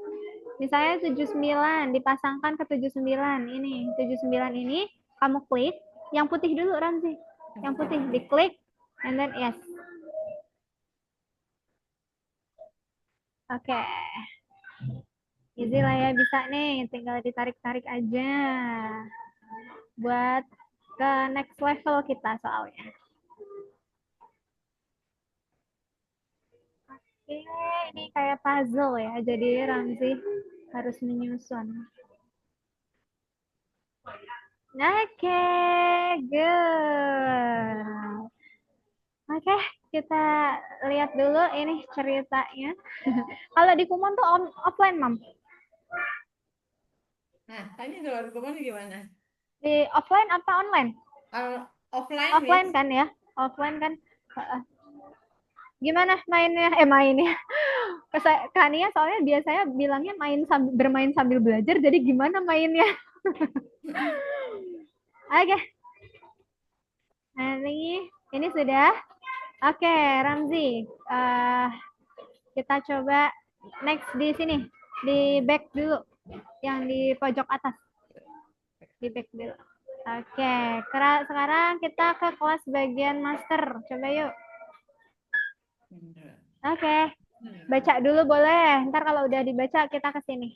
Misalnya 79 dipasangkan ke 79 ini. 79 ini kamu klik yang putih dulu Ramzi. Yang putih diklik and then yes. Oke. Easy lah ya, bisa nih, tinggal ditarik-tarik aja buat ke next level kita soalnya. Oke, ini kayak puzzle ya, jadi Ramzi harus menyusun. Oke, good. Oke, kita lihat dulu ini ceritanya. Kalau di Kumon tuh offline, Mam. Nah, tanya kalau kemana gimana? Di offline apa online? Kalau offline, Offline Miss. kan ya? Offline kan. Gimana mainnya? Mainnya. Kania soalnya biasanya bilangnya bermain sambil belajar, jadi gimana mainnya? Oke, ini sudah. Oke, Ramzi. Kita coba next di sini. Di back dulu. Yang di pojok atas. Di back dulu. Oke, sekarang kita ke kelas bagian master. Coba yuk. Oke, baca dulu boleh. Ntar kalau udah dibaca kita ke sini.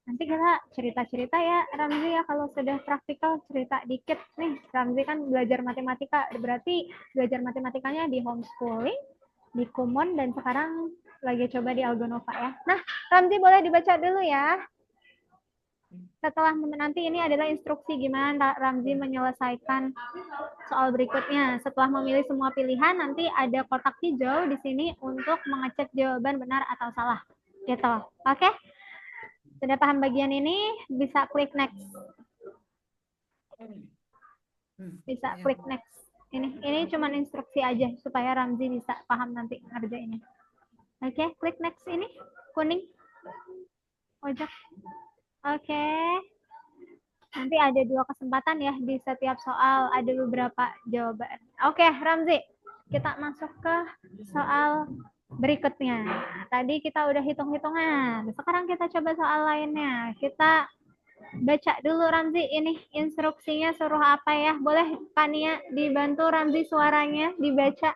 Nanti kita cerita-cerita ya Ramzi ya, kalau sudah praktikal cerita dikit nih. Ramzi kan belajar matematika, berarti belajar matematikanya di homeschooling, di Kumon, dan sekarang lagi coba di Algonova ya. Nah, Ramzi boleh dibaca dulu ya. Setelah nanti ini adalah instruksi gimana Ramzi menyelesaikan soal berikutnya. Setelah memilih semua pilihan, nanti ada kotak hijau di sini untuk mengecek jawaban benar atau salah. Gitu. Oke? Sudah paham bagian ini, bisa klik next. Bisa klik next. Ini cuma instruksi aja supaya Ramzi bisa paham nanti ngerjainnya. Oke, klik next ini kuning pojok. Oke. Nanti ada 2 kesempatan ya di setiap soal, ada beberapa jawaban. Oke, Ramzi, kita masuk ke soal berikutnya. Tadi kita udah hitung-hitungan. Sekarang kita coba soal lainnya. Kita baca dulu Ramzi, ini instruksinya suruh apa ya? Boleh Kania dibantu Ramzi suaranya dibaca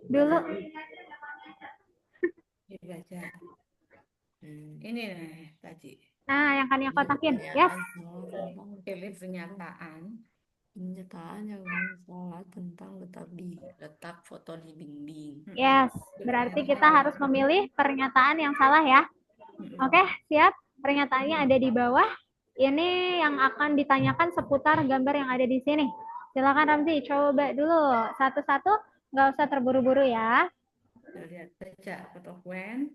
dulu. Dibaca. Ini nih tadi. Nah, yang Kania kotakin. Yes. Pilih pernyataan. Pernyataan yang salah tentang letak foto di dinding. Yes. Berarti kita harus memilih pernyataan yang salah ya. Oke, siap. Pernyataannya ada di bawah. Ini yang akan ditanyakan seputar gambar yang ada di sini. Silakan Ramzi, coba dulu satu-satu, nggak usah terburu-buru ya. Kita lihat baca foto Gwen.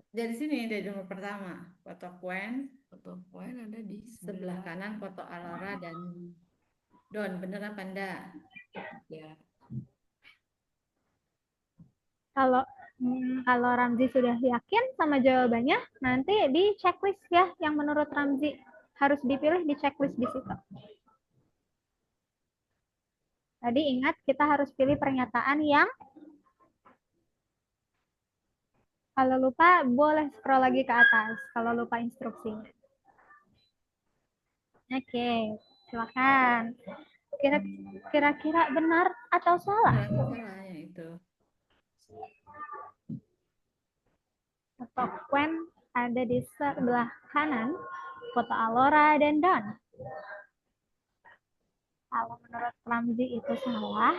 Dari sini dari nomor pertama, foto Gwen. Foto poin ada di Sebelah kanan foto Alora dan Don. Bener apa enggak? ya. Kalau Ramzi sudah yakin sama jawabannya, nanti di checklist ya yang menurut Ramzi harus dipilih di checklist di situ. Tadi ingat kita harus pilih pernyataan yang, kalau lupa boleh scroll lagi ke atas kalau lupa instruksinya. Oke, silakan. Kira-kira benar atau salah? Salah yang itu. Foto Gwen ada di sebelah kanan, foto Alora dan Don. Kalau menurut Ramzi itu salah,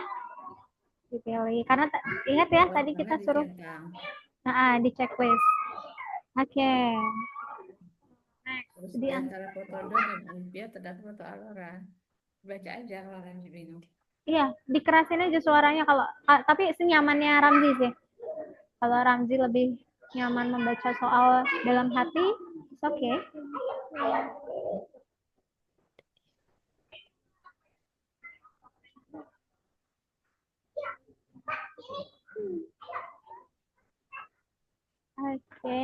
dipilih. Karena ingat ya, tadi kita suruh di checklist. Oke. Terus di antara foto Don dan Olivia terdapat foto Alora. Baca aja kalau Ramzi bingung. Iya, dikerasin aja suaranya kalau tapi senyamannya Ramzi sih. Kalau Ramzi lebih nyaman membaca soal dalam hati, it's okay. Oke.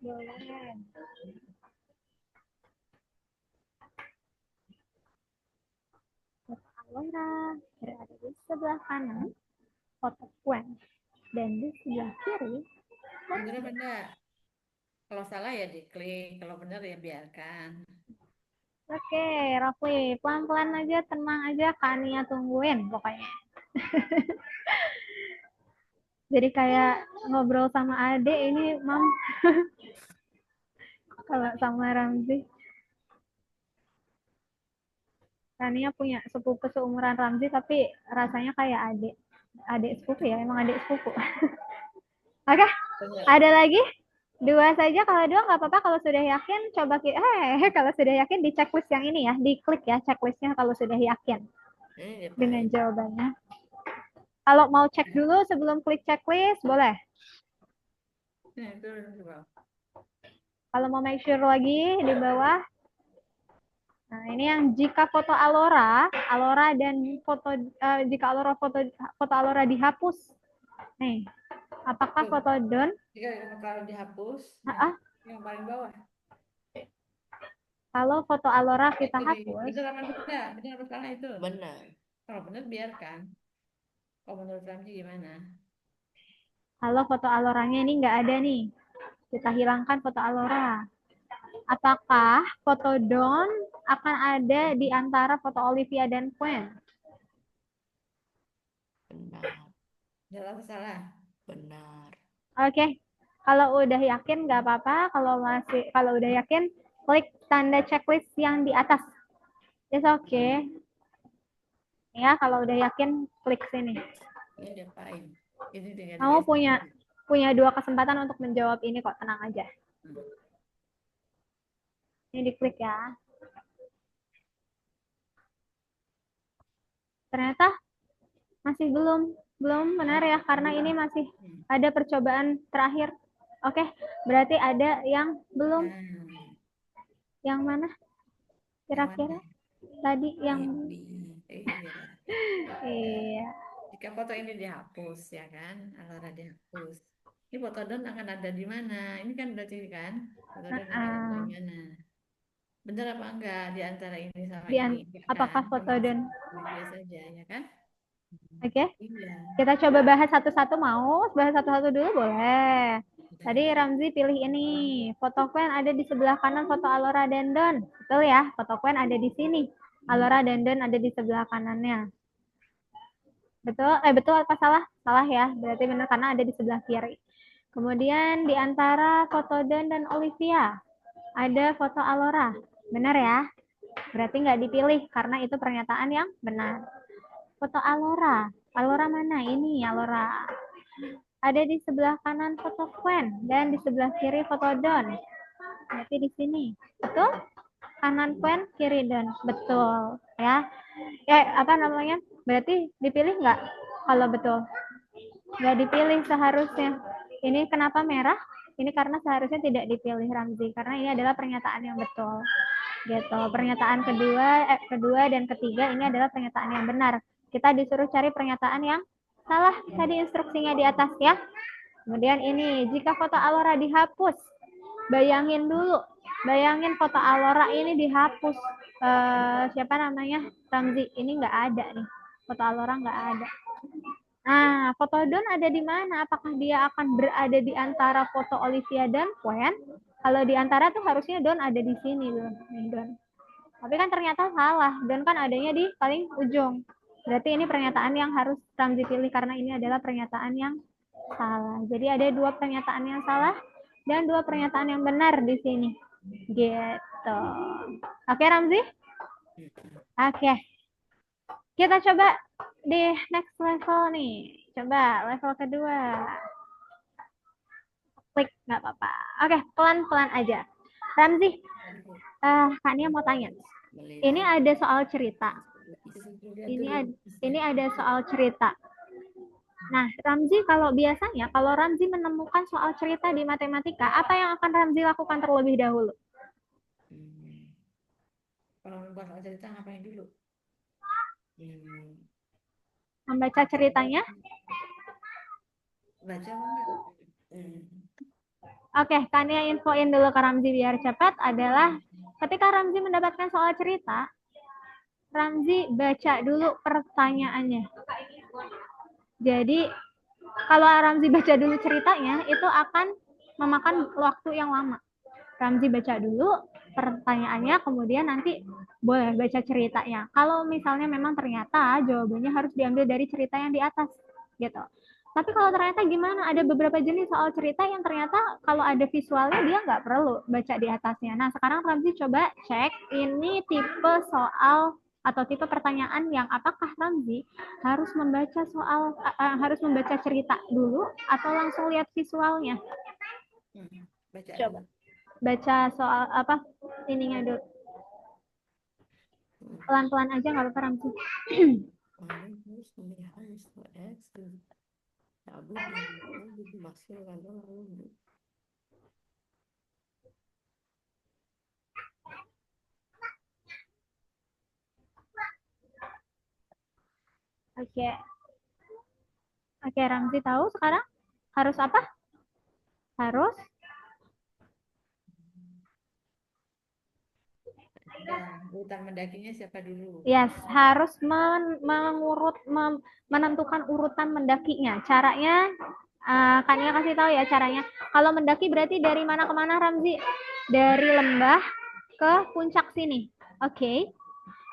Boleh. Foto Alora berada di sebelah kanan, foto Gwen, dan di sebelah kiri. Bener apa enggak? Kalau salah ya diklik, kalau benar ya biarkan. Oke, Rafli, pelan-pelan aja, tenang aja, Kania tungguin pokoknya. Jadi kayak ngobrol sama adik ini, Mam. Kalau sama Ramzi. Rania punya sepupu seumuran Ramzi, tapi rasanya kayak adik sepupu ya, emang adik sepupu. Oke, Benar. ada lagi? 2 saja, kalau 2 nggak apa-apa. Kalau sudah yakin, coba kalau sudah yakin di checklist yang ini ya, diklik ya checklistnya kalau sudah yakin Ini dia dengan Pak. jawabannya. Kalau mau cek dulu sebelum klik checklist, boleh. Nah, itu coba. Kalau mau make sure lagi di bawah. Nah, ini yang jika foto Alora dan foto jika foto Alora dihapus. Nih, apakah Tuh. foto Don? Jika kalau dihapus, Ah, yang paling bawah. kalau foto Alora kita Itu hapus, benar apa tidak? Benar apa salah itu? Benar. Kalau benar biarkan. Kalau menurut Ramzi gimana? kalau foto Aloranya ini nggak ada nih, kita hilangkan foto Alora. Apakah foto Don akan ada di antara foto Olivia dan Gwen? Benar. Benar apa salah? Benar. Oke, kalau udah yakin nggak apa-apa. Kalau udah yakin, klik tanda checklist yang di atas. It's okay. Ya, kalau udah yakin, klik sini. Ini dia Pak. Ini dengan Kamu punya 2 kesempatan untuk menjawab ini kok, tenang aja. Ini diklik ya. Ternyata masih belum benar ya, karena ini masih ada percobaan terakhir. Oke, berarti ada yang belum. Yang mana? Kira-kira tadi yang Iya. iya. Jika foto ini dihapus, ya kan? Alora dihapus. Ini foto Don akan ada di mana? Ini kan berarti kan? Foto Don akan ada di mana? Benar apa enggak di antara ini sama ini? Ya Apakah kan? foto Don? Biasa saja, ya kan? Oke. Iya. Kita coba bahas satu-satu, mau? Bahas satu-satu dulu boleh. Tadi Ramzi pilih ini. Foto Gwen ada di sebelah kanan foto Alora dan Don. Betul ya? Foto Gwen ada di sini. Alora dan Don ada di sebelah kanannya. Betul? Betul apa salah? Salah ya. Berarti benar karena ada di sebelah kiri. Kemudian di antara foto Don dan Olivia ada foto Alora. Benar ya? Berarti nggak dipilih karena itu pernyataan yang benar. Foto Alora. Alora mana? Ini Alora. Ada di sebelah kanan foto Gwen dan di sebelah kiri foto Don. Berarti di sini. Betul? Kanan Gwen, kiri Don. Betul. Ya. Apa namanya? Berarti dipilih nggak kalau betul? Nggak dipilih seharusnya. Ini kenapa merah? Ini karena seharusnya tidak dipilih Ramzi. Karena ini adalah pernyataan yang betul. Gitu. Pernyataan kedua dan ketiga ini adalah pernyataan yang benar. Kita disuruh cari pernyataan yang salah. Tadi instruksinya di atas ya. Kemudian ini, jika foto Alora dihapus, bayangin dulu. Bayangin foto Alora ini dihapus. Siapa namanya? Ramzi. Ini nggak ada nih. Foto Alora nggak ada. Nah, foto Don ada di mana? Apakah dia akan berada di antara foto Olivia dan Gwen? Kalau di antara tuh harusnya Don ada di sini loh, nih Don. Tapi kan ternyata salah. Don kan adanya di paling ujung. Berarti ini pernyataan yang harus Ramzi pilih karena ini adalah pernyataan yang salah. Jadi ada 2 pernyataan yang salah dan 2 pernyataan yang benar di sini. Gitu. Oke Ramzi? Oke. Kita coba di next level nih. Coba level kedua. Klik, nggak apa-apa. Oke, pelan-pelan aja. Ramzi, Kak Nia mau tanya. Ini ada soal cerita. Ini ada soal cerita. Nah, Ramzi kalau biasanya, kalau Ramzi menemukan soal cerita di matematika, apa yang akan Ramzi lakukan terlebih dahulu? Kalau membuat soal cerita ngapain dulu? Membaca ceritanya? Baca enggak? Oke, Kania infoin dulu ke Ramzi biar cepat adalah ketika Ramzi mendapatkan soal cerita, Ramzi baca dulu pertanyaannya. Jadi, kalau Ramzi baca dulu ceritanya, itu akan memakan waktu yang lama. Ramzi baca dulu pertanyaannya, kemudian nanti boleh baca ceritanya. Kalau misalnya memang ternyata jawabannya harus diambil dari cerita yang di atas, gitu. Tapi kalau ternyata gimana? Ada beberapa jenis soal cerita yang ternyata kalau ada visualnya dia nggak perlu baca di atasnya. Nah, sekarang Ramzi coba cek ini tipe soal atau tipe pertanyaan yang apakah Ramzi harus membaca cerita dulu atau langsung lihat visualnya? Baca Coba dulu. baca soal apa ininya dulu. Pelan-pelan aja nggak apa-apa Ramzi. Oke. Oke, Ramzi tahu sekarang harus apa? Harus urutan mendakinya siapa dulu? yes, harus menentukan urutan mendakinya. Caranya Kania kasih tahu ya caranya. Kalau mendaki berarti dari mana ke mana Ramzi? Dari lembah ke puncak sini. Oke.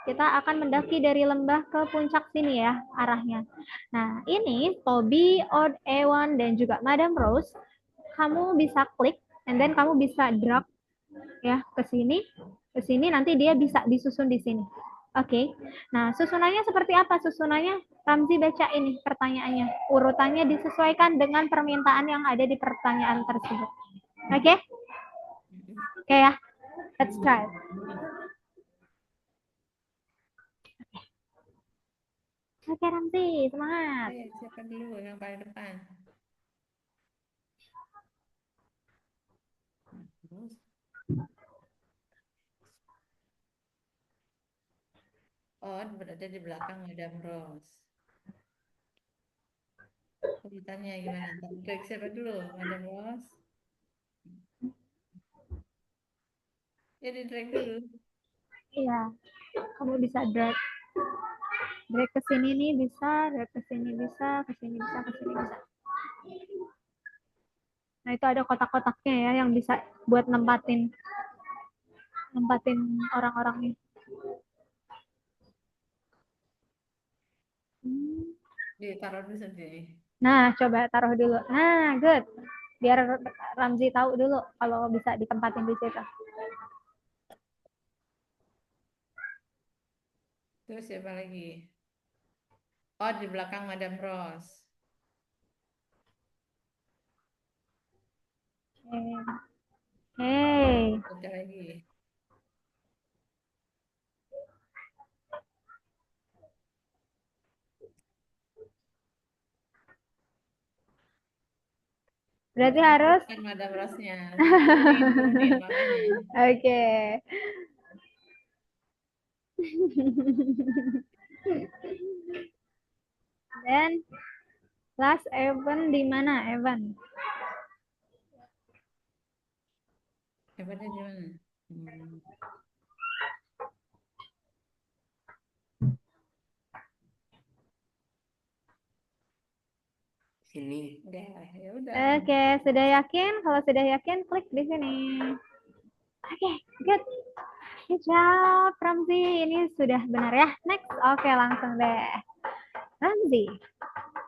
Kita akan mendaki dari lembah ke puncak sini ya arahnya. Nah, ini Toby, Odd, Ewan, dan juga Madam Rose. Kamu bisa klik, and then kamu bisa drag ya ke sini nanti dia bisa disusun di sini. Oke. Nah, susunannya seperti apa? Susunannya Ramzi baca ini pertanyaannya. Urutannya disesuaikan dengan permintaan yang ada di pertanyaan tersebut. Oke? Oke ya. Let's try. Oke, Ramzi, semangat. Siapa dulu yang paling depan? Berada di belakang Madam Rose. Ceritanya gimana? Klik siapa dulu? Madam Rose? Ya di drag dulu. Iya, kamu bisa drag. Drag ke sini nih bisa, drag ke sini bisa, ke sini bisa, ke sini bisa. Nah, itu ada kotak-kotaknya ya yang bisa buat nempatin orang-orangnya. Ditaruh dulu sendiri. Nah, coba taruh dulu. Nah, good. Biar Ramzi tahu dulu kalau bisa ditempatin di situ. Terus siapa lagi? Di belakang Madam Rose. Hey. Siapa lagi? Berarti harus kan Madam Rose-nya. Turunin makanya. Oke. Dan last Evan di mana, Evan? Evannya di mana? Sini. Ya udah. Oke, sudah yakin? Kalau sudah yakin, klik di sini. Oke, good. Good job, Ramzi. Ini sudah benar ya. Next. Oke, langsung deh. Ramzi,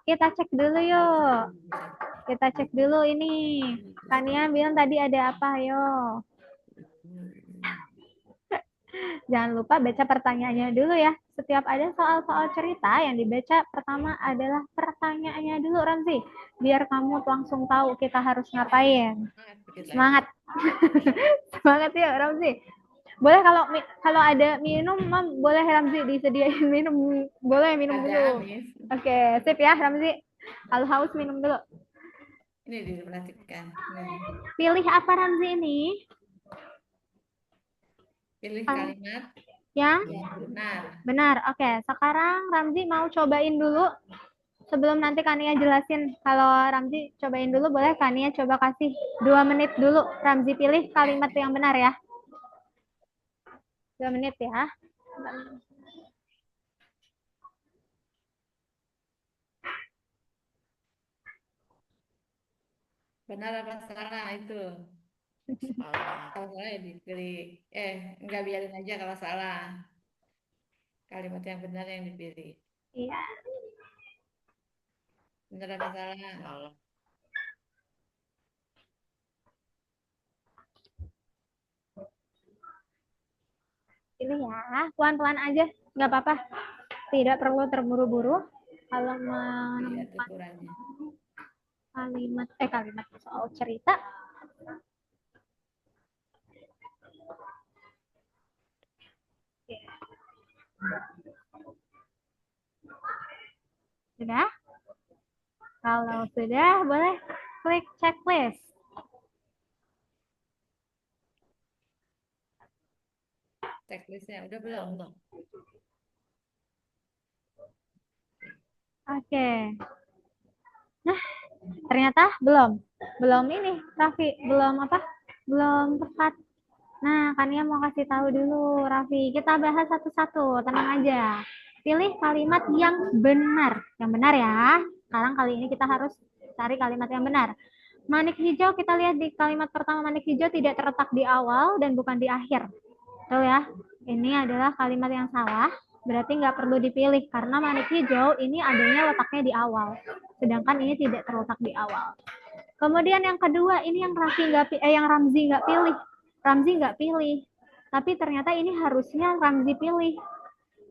kita cek dulu yuk. Kita cek dulu ini. Kania bilang tadi ada apa, yo. Jangan lupa baca pertanyaannya dulu ya. Setiap ada soal-soal cerita yang dibaca pertama adalah pertanyaannya dulu, Ramzi. Biar kamu langsung tahu kita harus ngapain. Semangat. Semangat ya, Ramzi. Boleh kalau ada minum, boleh Ramzi disediain minum. Boleh minum dulu. Oke, sip ya Ramzi. Kalau haus minum dulu. Ini diperhatikan. Pilih apa Ramzi ini? Pilih kalimat yang benar. Benar. Oke, sekarang Ramzi mau cobain dulu. Sebelum nanti Kania jelasin, kalau Ramzi cobain dulu, boleh Kania coba kasih 2 menit dulu. Ramzi pilih kalimat yang benar ya. 2 menit ya. Benar apa salah itu? Salah. Kalau salah ya dipilih. Enggak biarin aja kalau salah. Kalimat yang benar yang dipilih. Iya. Benar apa salah? Salah. Pilih ya, pelan-pelan aja. nggak apa-apa. Tidak perlu terburu-buru kalau Lihat menemukan ukurannya. kalimat soal cerita. Sudah? Kalau sudah, boleh klik checklist. Checklistnya udah belum? Oke. Nah, ternyata belum ini, Raffi, belum apa? Belum tepat. Nah, Kania mau kasih tahu dulu, Raffi. Kita bahas satu-satu, tenang aja. Pilih kalimat yang benar. Yang benar ya. Sekarang kali ini kita harus cari kalimat yang benar. Manik hijau, kita lihat di kalimat pertama, manik hijau tidak terletak di awal dan bukan di akhir. Betul ya? Ini adalah kalimat yang salah. Berarti nggak perlu dipilih karena manik hijau ini adanya letaknya di awal. Sedangkan ini tidak terletak di awal. Kemudian yang kedua, ini yang yang Ramzi nggak pilih. Ramzi nggak pilih. Tapi ternyata ini harusnya Ramzi pilih.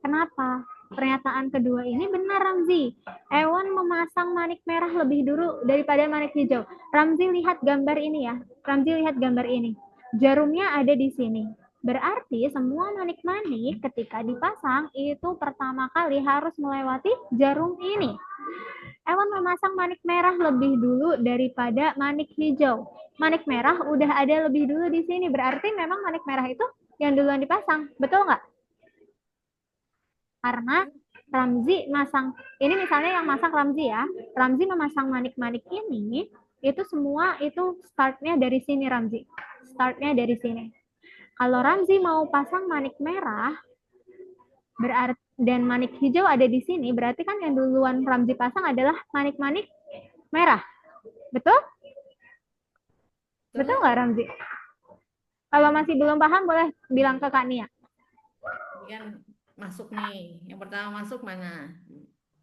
Kenapa? Pernyataan kedua ini benar, Ramzi. Ewan memasang manik merah lebih dulu daripada manik hijau. Ramzi lihat gambar ini ya. Ramzi lihat gambar ini. Jarumnya ada di sini. Berarti semua manik-manik ketika dipasang itu pertama kali harus melewati jarum ini. Ewan memasang manik merah lebih dulu daripada manik hijau. Manik merah udah ada lebih dulu di sini. Berarti memang manik merah itu yang duluan dipasang. Betul nggak? Karena Ramzi masang, ini misalnya yang masang Ramzi ya. Ramzi memasang manik-manik ini, itu semua itu startnya dari sini Ramzi. Startnya dari sini. Kalau Ramzi mau pasang manik merah, berarti dan manik hijau ada di sini, berarti kan yang duluan Ramzi pasang adalah manik-manik merah. Betul? Betul nggak Ramzi? Kalau masih belum paham, boleh bilang ke Kak Nia. Ini kan masuk nih. Yang pertama masuk mana?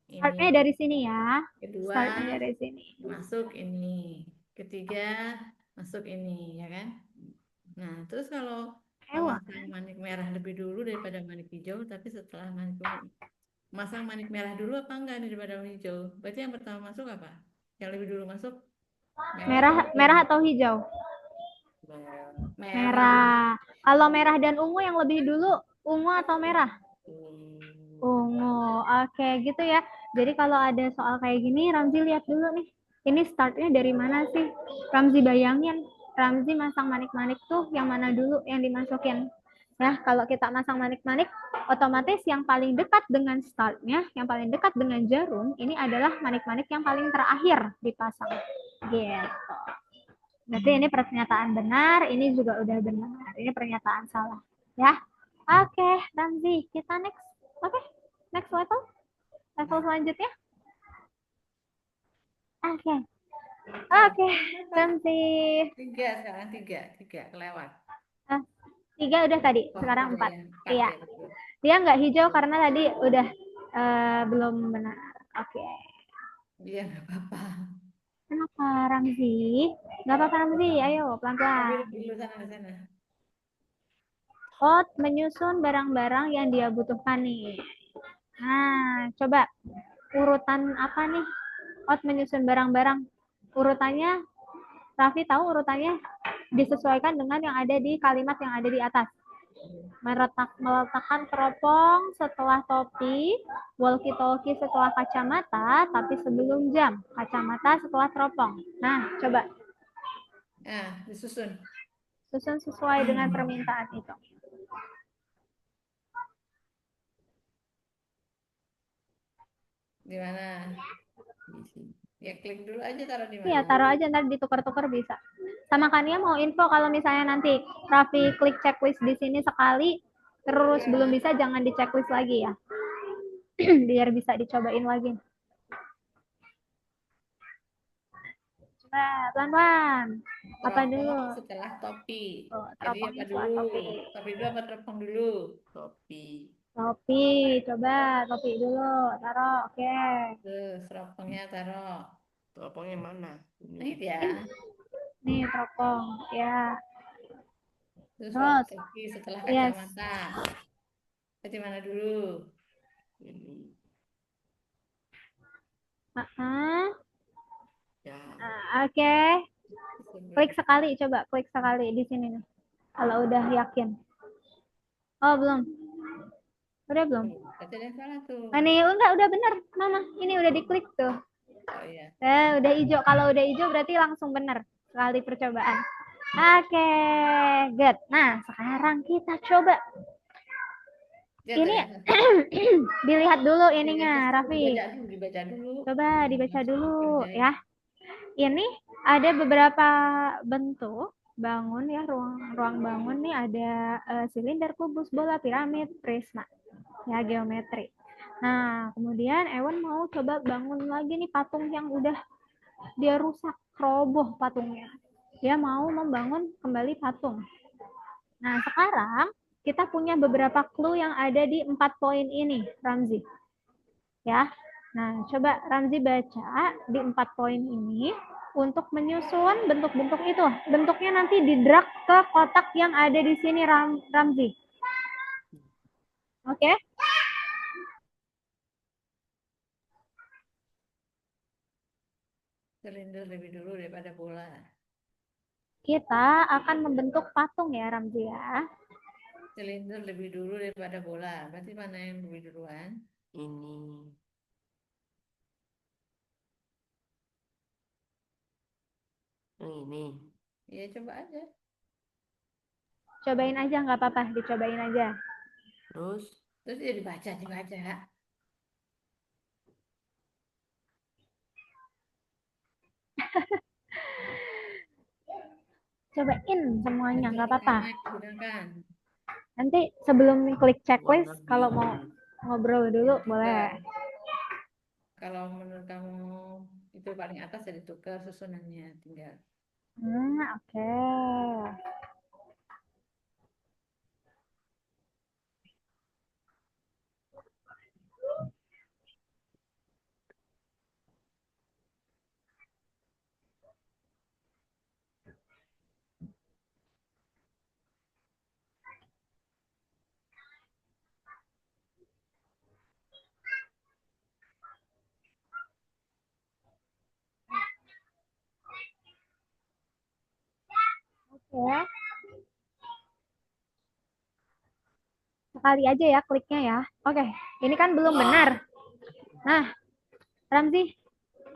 Startnya Ini. dari sini ya. Kedua Startnya dari sini. masuk ini. Ketiga masuk ini, ya kan? Nah, terus kalau memasang manik merah lebih dulu daripada manik hijau, tapi setelah masang manik merah dulu apa enggak nih daripada manik hijau? Berarti yang pertama masuk apa? Yang lebih dulu masuk Merah atau hijau? Merah. Kalau merah dan ungu yang lebih dulu, ungu atau merah? Ungu. Oke, gitu ya. Jadi kalau ada soal kayak gini, Ramzi lihat dulu nih. Ini startnya dari mana sih? Ramzi bayangin. Ramzi masang manik-manik tuh yang mana dulu yang dimasukin. Ya, kalau kita masang manik-manik, otomatis yang paling dekat dengan startnya, yang paling dekat dengan jarum, ini adalah manik-manik yang paling terakhir dipasang. Gitu. Berarti ini pernyataan benar, ini juga udah benar. Ini pernyataan salah. Ya. Oke, Ramzi, kita next. Oke, next level. Level selanjutnya. Oke. Oke, Ramzi. Sekarang tiga kelewat. 3 udah tadi, sekarang 4. Iya. Dia nggak hijau karena tadi udah belum benar. Oke. Iya, nggak apa-apa. Kenapa, Ramzi? Nggak apa-apa, Ramzi. Ayo, pelan-pelan. Dulu sana. Ot menyusun barang-barang yang dia butuhkan nih. Nah, coba urutan apa nih? Ot menyusun barang-barang. Urutannya, Raffi tahu urutannya disesuaikan dengan yang ada di kalimat yang ada di atas. Meletakkan teropong setelah topi, walkie-talkie setelah kacamata, tapi sebelum jam. Kacamata setelah teropong. Nah, coba. Nah, disusun. Susun sesuai dengan permintaan itu. Di mana? Ya klik dulu aja, taruh di mana? Iya, taruh aja, ntar ditukar-tukar bisa. Sama Kania mau info kalau misalnya nanti Raffi klik checklist di sini sekali, terus belum bisa, jangan di checklist lagi ya. Biar bisa dicobain lagi. Coba pelan-pelan. Apa dulu? Setelah topi. Oh, Jadi apa dulu? Topi dulu apa teropong dulu? Topi. Topi, coba topi dulu, taruh, oke. Terus teropongnya taruh. Teropongnya mana? Ini ya. Nih teropong, ya. Terus Terus, topi setelah yes. kacamata. Di mana dulu? Ini. Ya. Oke. Klik sekali, coba klik sekali di sini nih. Kalau udah yakin. Oh, belum. Udah belum? Berarti ada yang salah tuh. Ini enggak, udah benar, Mama. Ini udah diklik tuh. Oh iya. Udah hijau. Kalau udah hijau berarti langsung benar sekali percobaan. Oke, good. Nah, sekarang kita coba. Ya, Ini ternyata. dilihat dulu Dilihat ininya, terus, Raffi. dibaca dulu. Coba dibaca Langsung dulu dikerjain. ya. Ini ada beberapa bentuk bangun ya, ruang bangun nih ada silinder, kubus, bola, piramid, prisma. Ya, geometri. Nah, kemudian Ewan mau coba bangun lagi nih patung yang udah dia rusak, roboh patungnya. Dia mau membangun kembali patung. Nah, sekarang kita punya beberapa clue yang ada di 4 poin ini, Ramzi. Ya. Nah, coba Ramzi baca di 4 poin ini untuk menyusun bentuk-bentuk itu. Bentuknya nanti di-drag ke kotak yang ada di sini, Ramzi. Oke? Silinder lebih dulu daripada bola. Kita akan membentuk patung ya, Ramzi ya. Silinder lebih dulu daripada bola. Berarti mana yang lebih duluan? Ini. Ini. Ya, coba aja. Cobain aja, nggak apa-apa. Dicobain aja. Terus. Terus ya dibaca. Cobain semuanya, nggak apa-apa. Gunakan. Nanti sebelum klik checklist, Warna kalau biru. mau ngobrol dulu, boleh. Kalau menurut kamu itu paling atas ya ditukar susunannya tinggal. Oke. Oke. Sekali aja ya kliknya ya. Oke, ini kan belum benar. Nah, Ramzi,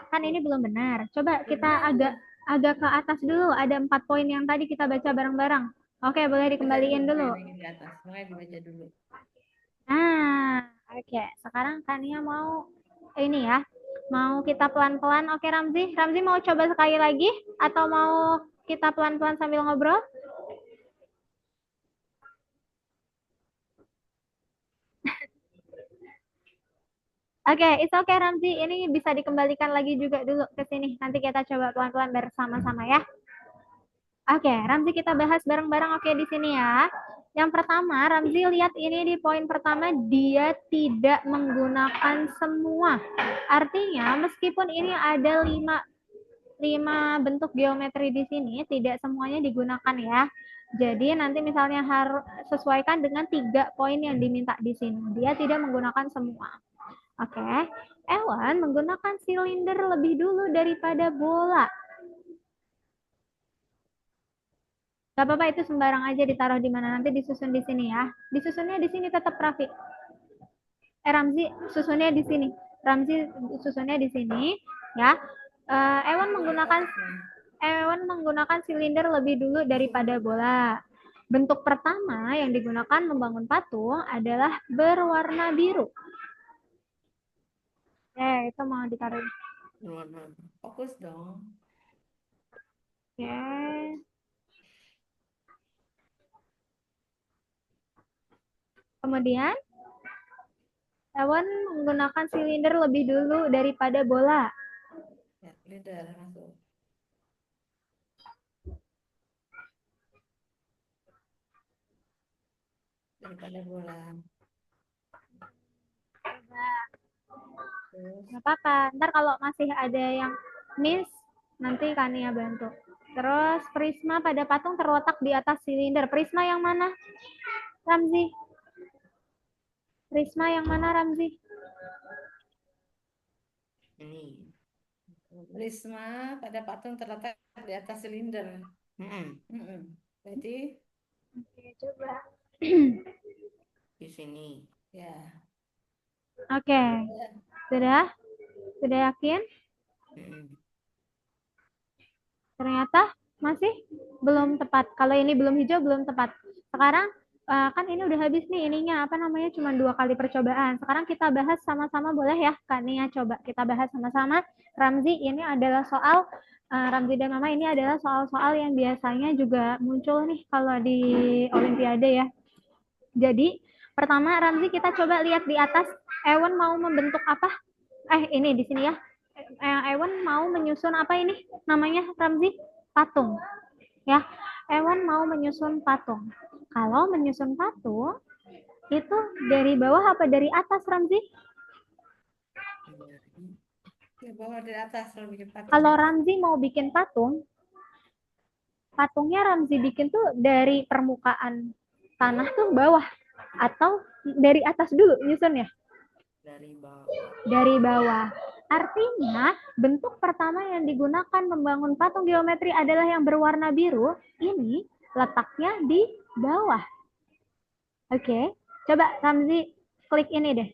kan ini belum benar. Coba kita agak ke atas dulu. Ada 4 poin yang tadi kita baca bareng-bareng. Oke, boleh dikembaliin dulu. Di atas, makanya dibaca dulu. Nah, oke. Sekarang Kania mau ini ya. Mau kita pelan-pelan. Oke, Ramzi. Ramzi mau coba sekali lagi atau mau kita pelan-pelan sambil ngobrol? Oke, it's okay Ramzi. Ini bisa dikembalikan lagi juga dulu ke sini. Nanti kita coba pelan-pelan bersama-sama ya. Oke, Ramzi kita bahas bareng-bareng oke di sini ya. Yang pertama, Ramzi lihat ini di poin pertama, dia tidak menggunakan semua. Artinya, meskipun ini ada 5 bentuk geometri di sini, tidak semuanya digunakan ya. Jadi nanti misalnya harus sesuaikan dengan 3 poin yang diminta di sini. Dia tidak menggunakan semua. Oke, Ewan menggunakan silinder lebih dulu daripada bola. Gak apa-apa itu sembarang aja ditaruh di mana, nanti disusun di sini ya. Disusunnya di sini tetap Raffi. Ramzi susunnya di sini. Ramzi susunnya di sini ya. Ewan menggunakan silinder lebih dulu daripada bola. Bentuk pertama yang digunakan membangun patung adalah berwarna biru. Itu mau ditaruh. Warna. Fokus dong. Oke. Kemudian, Ewan menggunakan silinder lebih dulu daripada bola. Ya, silinder masuk. Daripada bola. Nggak apa-apa. Ntar kalau masih ada yang miss, nanti Kania bantu. Terus prisma pada patung terletak di atas silinder. Prisma yang mana, Ramzi? Prisma yang mana, Ramzi? Ini. Risma pada patung terletak di atas silinder. Mm-mm. Berarti Oke, coba. Di sini. ya. Oke, sudah? Sudah yakin? Mm-mm. Ternyata masih belum tepat. Kalau ini belum hijau, belum tepat. Sekarang kan ini udah habis nih ininya, apa namanya, cuma 2 kali percobaan. Sekarang kita bahas sama-sama, boleh ya Kak Nia? Coba kita bahas sama-sama. Ramzi, ini adalah soal, Ramzi dan Mama, ini adalah soal-soal yang biasanya juga muncul nih kalau di Olimpiade ya. Jadi, pertama Ramzi, kita coba lihat di atas, Ewan mau membentuk apa? Ini di sini ya. Ewan mau menyusun apa ini? Namanya Ramzi? Patung. Ya, Ewan mau menyusun patung. Kalau menyusun patung, itu dari bawah apa dari atas, Ramzi? Ya, bawah dari atas lebih cepat. Kalau Ramzi mau bikin patung, patungnya Ramzi bikin tuh dari permukaan tanah tuh bawah. Atau dari atas dulu nyusun ya? Dari bawah. Dari bawah. Artinya, bentuk pertama yang digunakan membangun patung geometri adalah yang berwarna biru. Ini letaknya di bawah. Oke, coba Ramzi klik ini deh.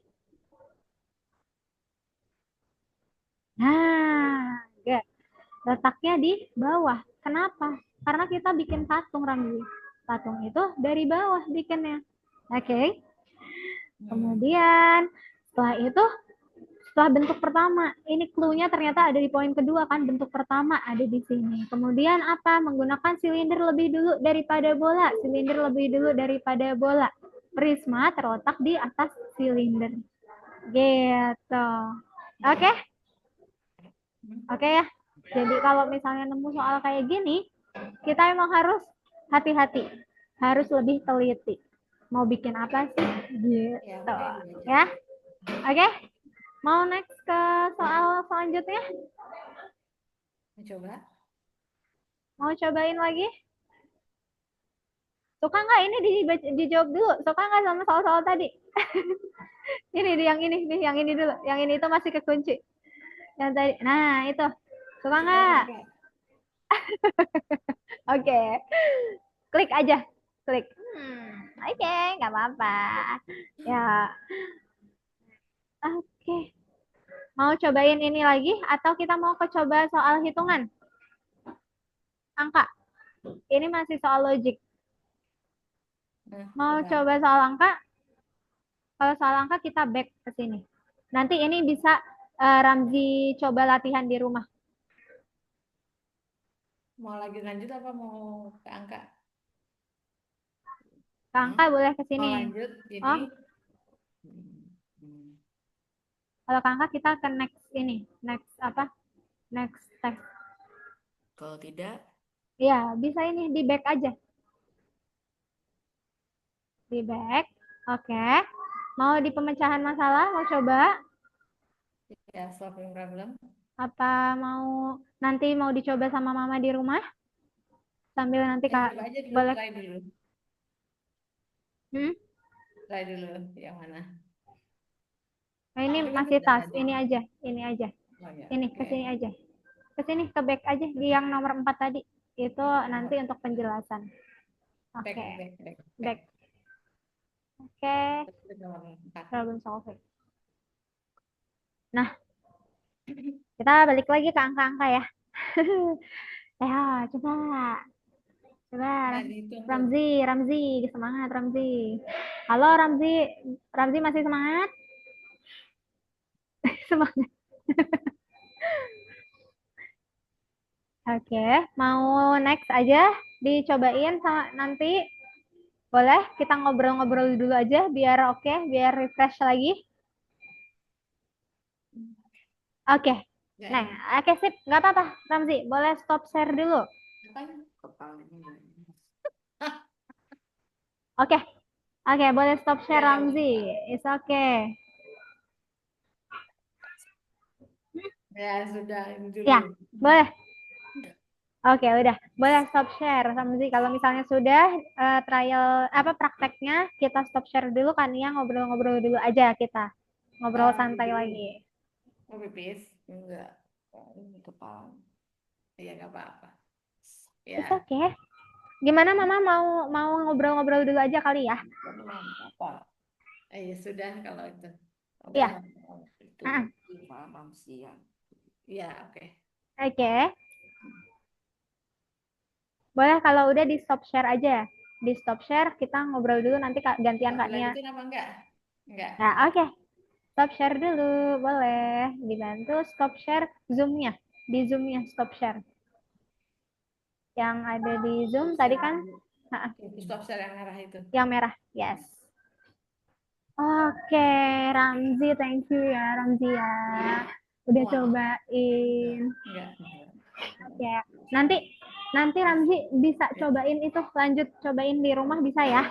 Nah, enggak. Letaknya di bawah. Kenapa? Karena kita bikin patung, Ramzi. Patung itu dari bawah bikinnya. Oke. Kemudian, setelah bentuk pertama, ini clue-nya ternyata ada di poin kedua kan, bentuk pertama ada di sini. Kemudian apa? Menggunakan silinder lebih dulu daripada bola. Silinder lebih dulu daripada bola. Prisma terletak di atas silinder. Gitu. Oke? Oke ya. Jadi kalau misalnya nemu soal kayak gini, kita emang harus hati-hati. Harus lebih teliti. Mau bikin apa sih? Gitu. Ya. Oke? Mau next ke soal selanjutnya? Coba. Mau cobain lagi? Suka nggak ini dijawab dulu? Suka nggak sama soal-soal tadi? Ini yang ini dulu. Yang ini itu masih kekunci. Yang tadi. Nah, itu. Suka nggak? Oke. Klik aja. Klik. Oke, nggak apa-apa. Ya. Oke. Mau cobain ini lagi atau kita mau coba soal hitungan? Angka. Ini masih soal logik. Mau coba soal angka? Kalau soal angka kita back ke sini. Nanti ini bisa Ramzi coba latihan di rumah. Mau lagi lanjut apa mau ke angka? Ke angka boleh ke Mau sini. lanjut, jadi Oh, kalau ke angka kita ke next ini. Next apa? Next text. Kalau tidak, Ya, bisa ini di back aja. Di back. Oke. Mau di pemecahan masalah? Mau coba? ya solving problem. Apa nanti mau dicoba sama mama di rumah? Sambil nanti Kak Coba aja dulu, boleh. try dulu. Try dulu yang mana? Nah, ini Tapi kan masih udah tas. tadi. Ini aja. Ini aja. Oh ya, Ini ke sini aja. Ke sini ke back aja di yang nomor 4 tadi. Itu nanti untuk penjelasan. Oke. Back. Oke. Problem solving. Nah, kita balik lagi ke angka-angka ya. Ya, coba. Coba Ramzi, semangat Ramzi. Halo Ramzi, Ramzi masih semangat? Semangat. Oke, mau next aja dicobain sama nanti. Boleh kita ngobrol-ngobrol dulu aja biar oke, biar refresh lagi. Oke. Nah, oke sip, nggak apa-apa Ramzi, boleh stop share dulu. Oke. Oke, boleh stop share Ramzi. It's okay. Ya, sudah ini dulu. Ya, boleh. Oke, udah. Boleh stop share Ramzi. Kalau misalnya sudah trial prakteknya, kita stop share dulu kan ya, ngobrol-ngobrol dulu aja kita. Ngobrol santai lagi. Mau pipis? Enggak. Ini kepala. Iya, nggak apa-apa. It's Ya, okay. Gimana Mama mau ngobrol-ngobrol dulu aja kali ya? Apa? ya sudah kalau itu. Iya. Itu Ah, paham siang. Ya, oke. Oke. Boleh kalau udah di stop share aja ya. Di stop share kita ngobrol dulu nanti gantian Mau Kak Nia. dilanjutin apa enggak? Enggak. Ya, oke. Stop share dulu, boleh. Dibantu stop share Zoom-nya. Di Zoom-nya stop share. Yang ada di Zoom tadi kan Stop share yang merah itu. yang merah. Yes. Oke, Ramzi, thank you ya Ramzi ya. Udah Wow. cobain. Enggak. Ya, nanti Ramzi bisa cobain itu, lanjut cobain di rumah bisa ya.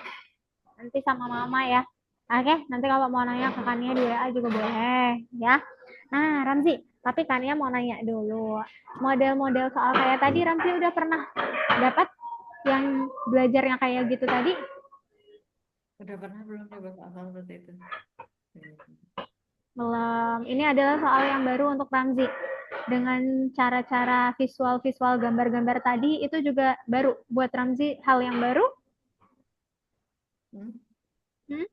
Nanti sama Mama ya. Oke, nanti kalau mau nanya ke Kania di WA juga boleh ya. Nah, Ramzi, tapi Kania mau nanya dulu. Model-model soal kayak tadi Ramzi udah pernah dapat yang belajarnya kayak gitu tadi? Udah pernah belum coba soal seperti itu? Belum. Ini adalah soal yang baru untuk Ramzi. Dengan cara-cara visual-visual gambar-gambar tadi itu juga baru buat Ramzi, hal yang baru?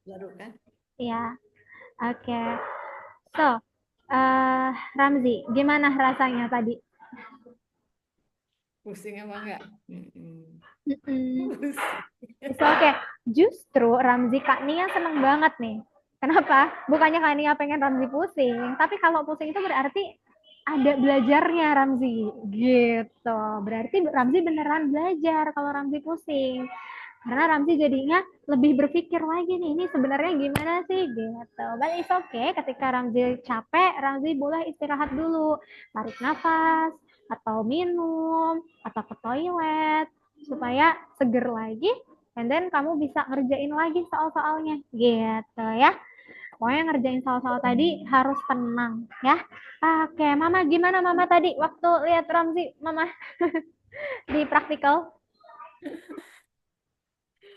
Baru kan? Ya. Oke. So, Ramzi, gimana rasanya tadi? Pusing apa enggak? Mm-mm. Pusing. Oke, justru Ramzi Kak Nia seneng banget nih. Kenapa? Bukannya Kak Nia pengen Ramzi pusing, tapi kalau pusing itu berarti ada belajarnya Ramzi gitu. Berarti Ramzi beneran belajar kalau Ramzi pusing. Karena Ramzi jadinya lebih berpikir lagi nih, ini sebenarnya gimana sih gitu. But it's okay, ketika Ramzi capek, Ramzi boleh istirahat dulu. Tarik nafas, atau minum, atau ke toilet, supaya seger lagi, and then kamu bisa ngerjain lagi soal-soalnya gitu ya. Pokoknya ngerjain soal-soal tadi harus tenang ya. Oke, Mama gimana Mama tadi waktu lihat Ramzi, Mama di praktikal?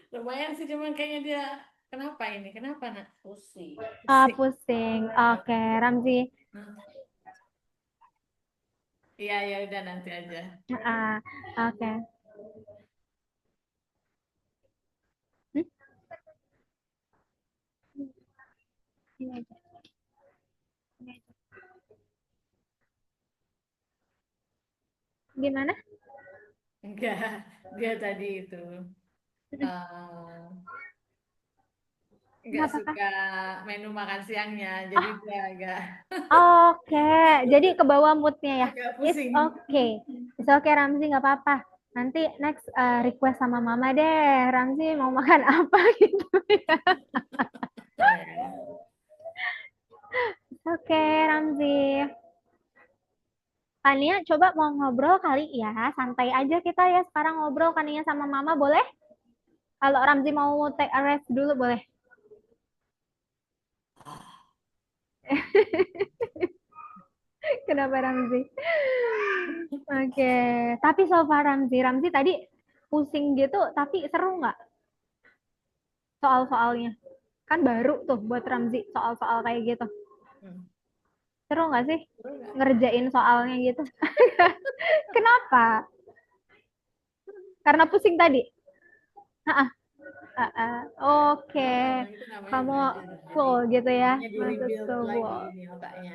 Lumayan sih, cuman kayaknya dia kenapa ini? Kenapa nak? Pusing. Pusing. Oke, Ramzi. Iya, ya udah nanti aja. Oke. Hmm? Ini aja. Ini aja. Gimana? Enggak, dia tadi itu nggak Kenapa Kak? suka menu makan siangnya, jadi dia agak Oke, jadi ke bawah moodnya ya. agak It's pusing. okay. It's okay Ramzi, nggak apa-apa. Nanti next request sama Mama deh. Ramzi mau makan apa gitu ya. Oke, Ramzi. Kania coba mau ngobrol kali ya. Santai aja kita ya sekarang ngobrol Kania sama Mama boleh? Kalau Ramzi mau take a rest dulu boleh. Kenapa Ramzi? Oke, tapi so far Ramzi tadi pusing gitu, tapi seru nggak soal-soalnya? Kan baru tuh buat Ramzi soal-soal kayak gitu. Seru nggak sih ngerjain soalnya gitu? Kenapa? Karena pusing tadi? Oke, Itu namanya kamu belajar. full gitu ya, Jadi masuk di-rebuild full. lagi ini otaknya.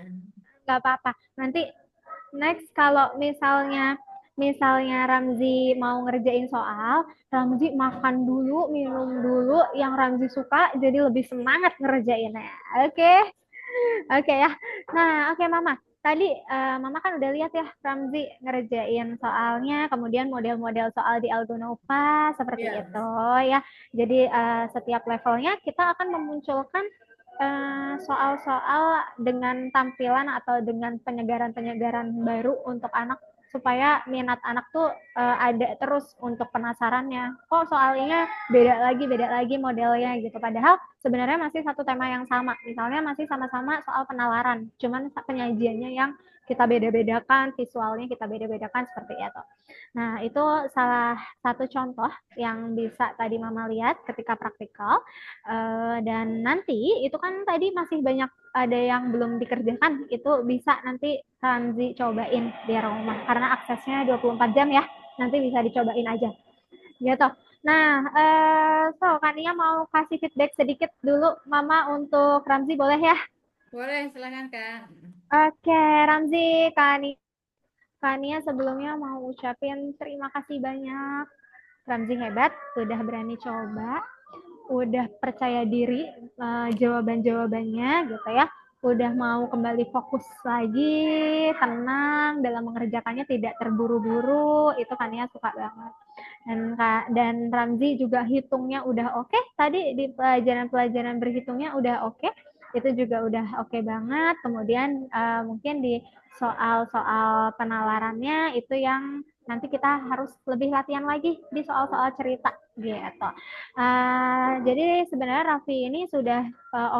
Nggak apa-apa. Nanti next kalau misalnya Ramzi mau ngerjain soal, Ramzi makan dulu, minum dulu yang Ramzi suka, jadi lebih semangat ngerjainnya. Oke, oke ya. Nah, oke Mama. Tadi Mama kan udah lihat ya Ramzi ngerjain soalnya, kemudian model-model soal di Algonova seperti Iya. itu ya. Jadi setiap levelnya kita akan memunculkan soal-soal dengan tampilan atau dengan penyegaran-penyegaran baru untuk anak supaya minat anak tuh ada terus untuk penasarannya. Kok soalnya beda lagi modelnya gitu. Padahal sebenarnya masih satu tema yang sama. Misalnya masih sama-sama soal penalaran, cuman penyajiannya yang kita beda-bedakan, visualnya kita beda-bedakan seperti itu. Nah, itu salah satu contoh yang bisa tadi Mama lihat ketika praktikal. Dan nanti itu kan tadi masih banyak ada yang belum dikerjakan, itu bisa nanti Ramzi cobain di rumah karena aksesnya 24 jam ya. Nanti bisa dicobain aja. Gitu. Nah, Kania mau kasih feedback sedikit dulu Mama untuk Ramzi, boleh ya? Boleh, silakan Kak. Oke, Ramzi, Kania sebelumnya mau ucapin terima kasih banyak. Ramzi hebat, sudah berani coba, udah percaya diri jawaban-jawabannya gitu ya. Udah mau kembali fokus lagi, tenang dalam mengerjakannya, tidak terburu-buru. Itu Kania suka banget. Dan Ramzi juga hitungnya udah oke. Tadi di pelajaran-pelajaran berhitungnya udah oke. Itu juga udah oke banget. Kemudian mungkin di soal-soal penalarannya itu yang nanti kita harus lebih latihan lagi di soal-soal cerita gitu. Jadi sebenarnya Raffi ini sudah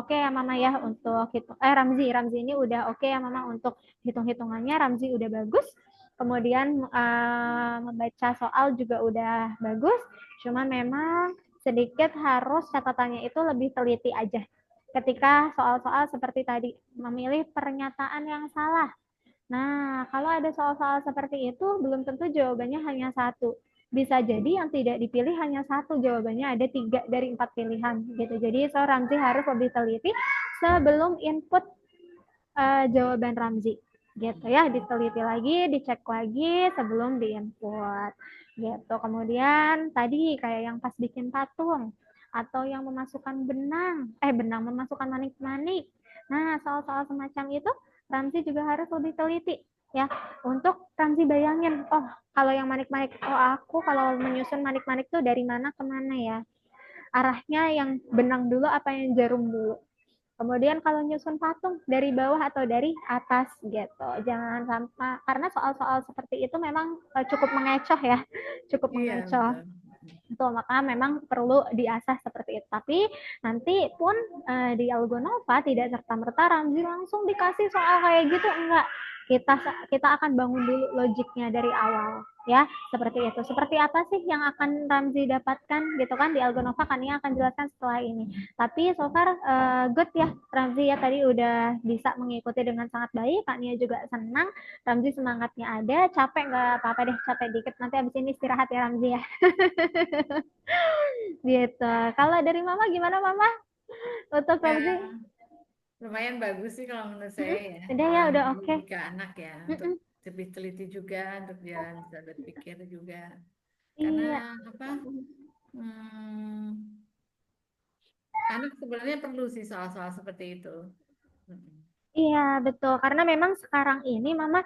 oke ya Mama ya untuk Ramzi ini udah oke ya Mama untuk hitung-hitungannya. Ramzi udah bagus. Kemudian membaca soal juga udah bagus. Cuma memang sedikit harus catatannya itu lebih teliti aja. Ketika soal-soal seperti tadi memilih pernyataan yang salah. Nah, kalau ada soal-soal seperti itu, belum tentu jawabannya hanya satu. Bisa jadi yang tidak dipilih hanya satu, jawabannya ada 3 dari 4 pilihan. Gitu. Jadi, Ramzi harus lebih teliti sebelum input jawaban Ramzi. Gitu ya, diteliti lagi, dicek lagi sebelum diinput. Gitu. Kemudian tadi kayak yang pas bikin patung atau yang memasukkan benang memasukkan manik-manik. Nah, soal-soal semacam itu Ramzi juga harus lebih teliti ya. Untuk Ramzi bayangin, oh kalau yang manik-manik, aku kalau menyusun manik-manik tuh dari mana ke mana ya? Arahnya yang benang dulu apa yang jarum dulu? Kemudian kalau nyusun patung dari bawah atau dari atas gitu. Jangan sampai karena soal-soal seperti itu memang cukup mengecoh ya, cukup mengecoh. Betul. Itu maka memang perlu diasah seperti itu. Tapi nanti pun di Algonova tidak serta-merta Ramzi langsung dikasih soal kayak gitu, enggak. Kita akan bangun dulu logiknya dari awal ya, seperti itu. Seperti apa sih yang akan Ramzi dapatkan gitu kan di Algonova, Kania akan jelaskan setelah ini. Tapi so far good ya Ramzi ya, tadi udah bisa mengikuti dengan sangat baik. Kania juga senang, Ramzi semangatnya ada. Capek nggak apa-apa deh, capek dikit, nanti abis ini istirahat ya Ramzi ya. Gitu. Kalau dari Mama gimana Mama? Untuk Ramzi? Ya, lumayan bagus sih kalau menurut saya ya. Udah ya, udah oke. Mendidik anak ya, untuk lebih teliti juga, untuk dia bisa berpikir juga. Karena Iya. apa? Anak sebenarnya perlu sih soal-soal seperti itu. Iya, betul. Karena memang sekarang ini Mama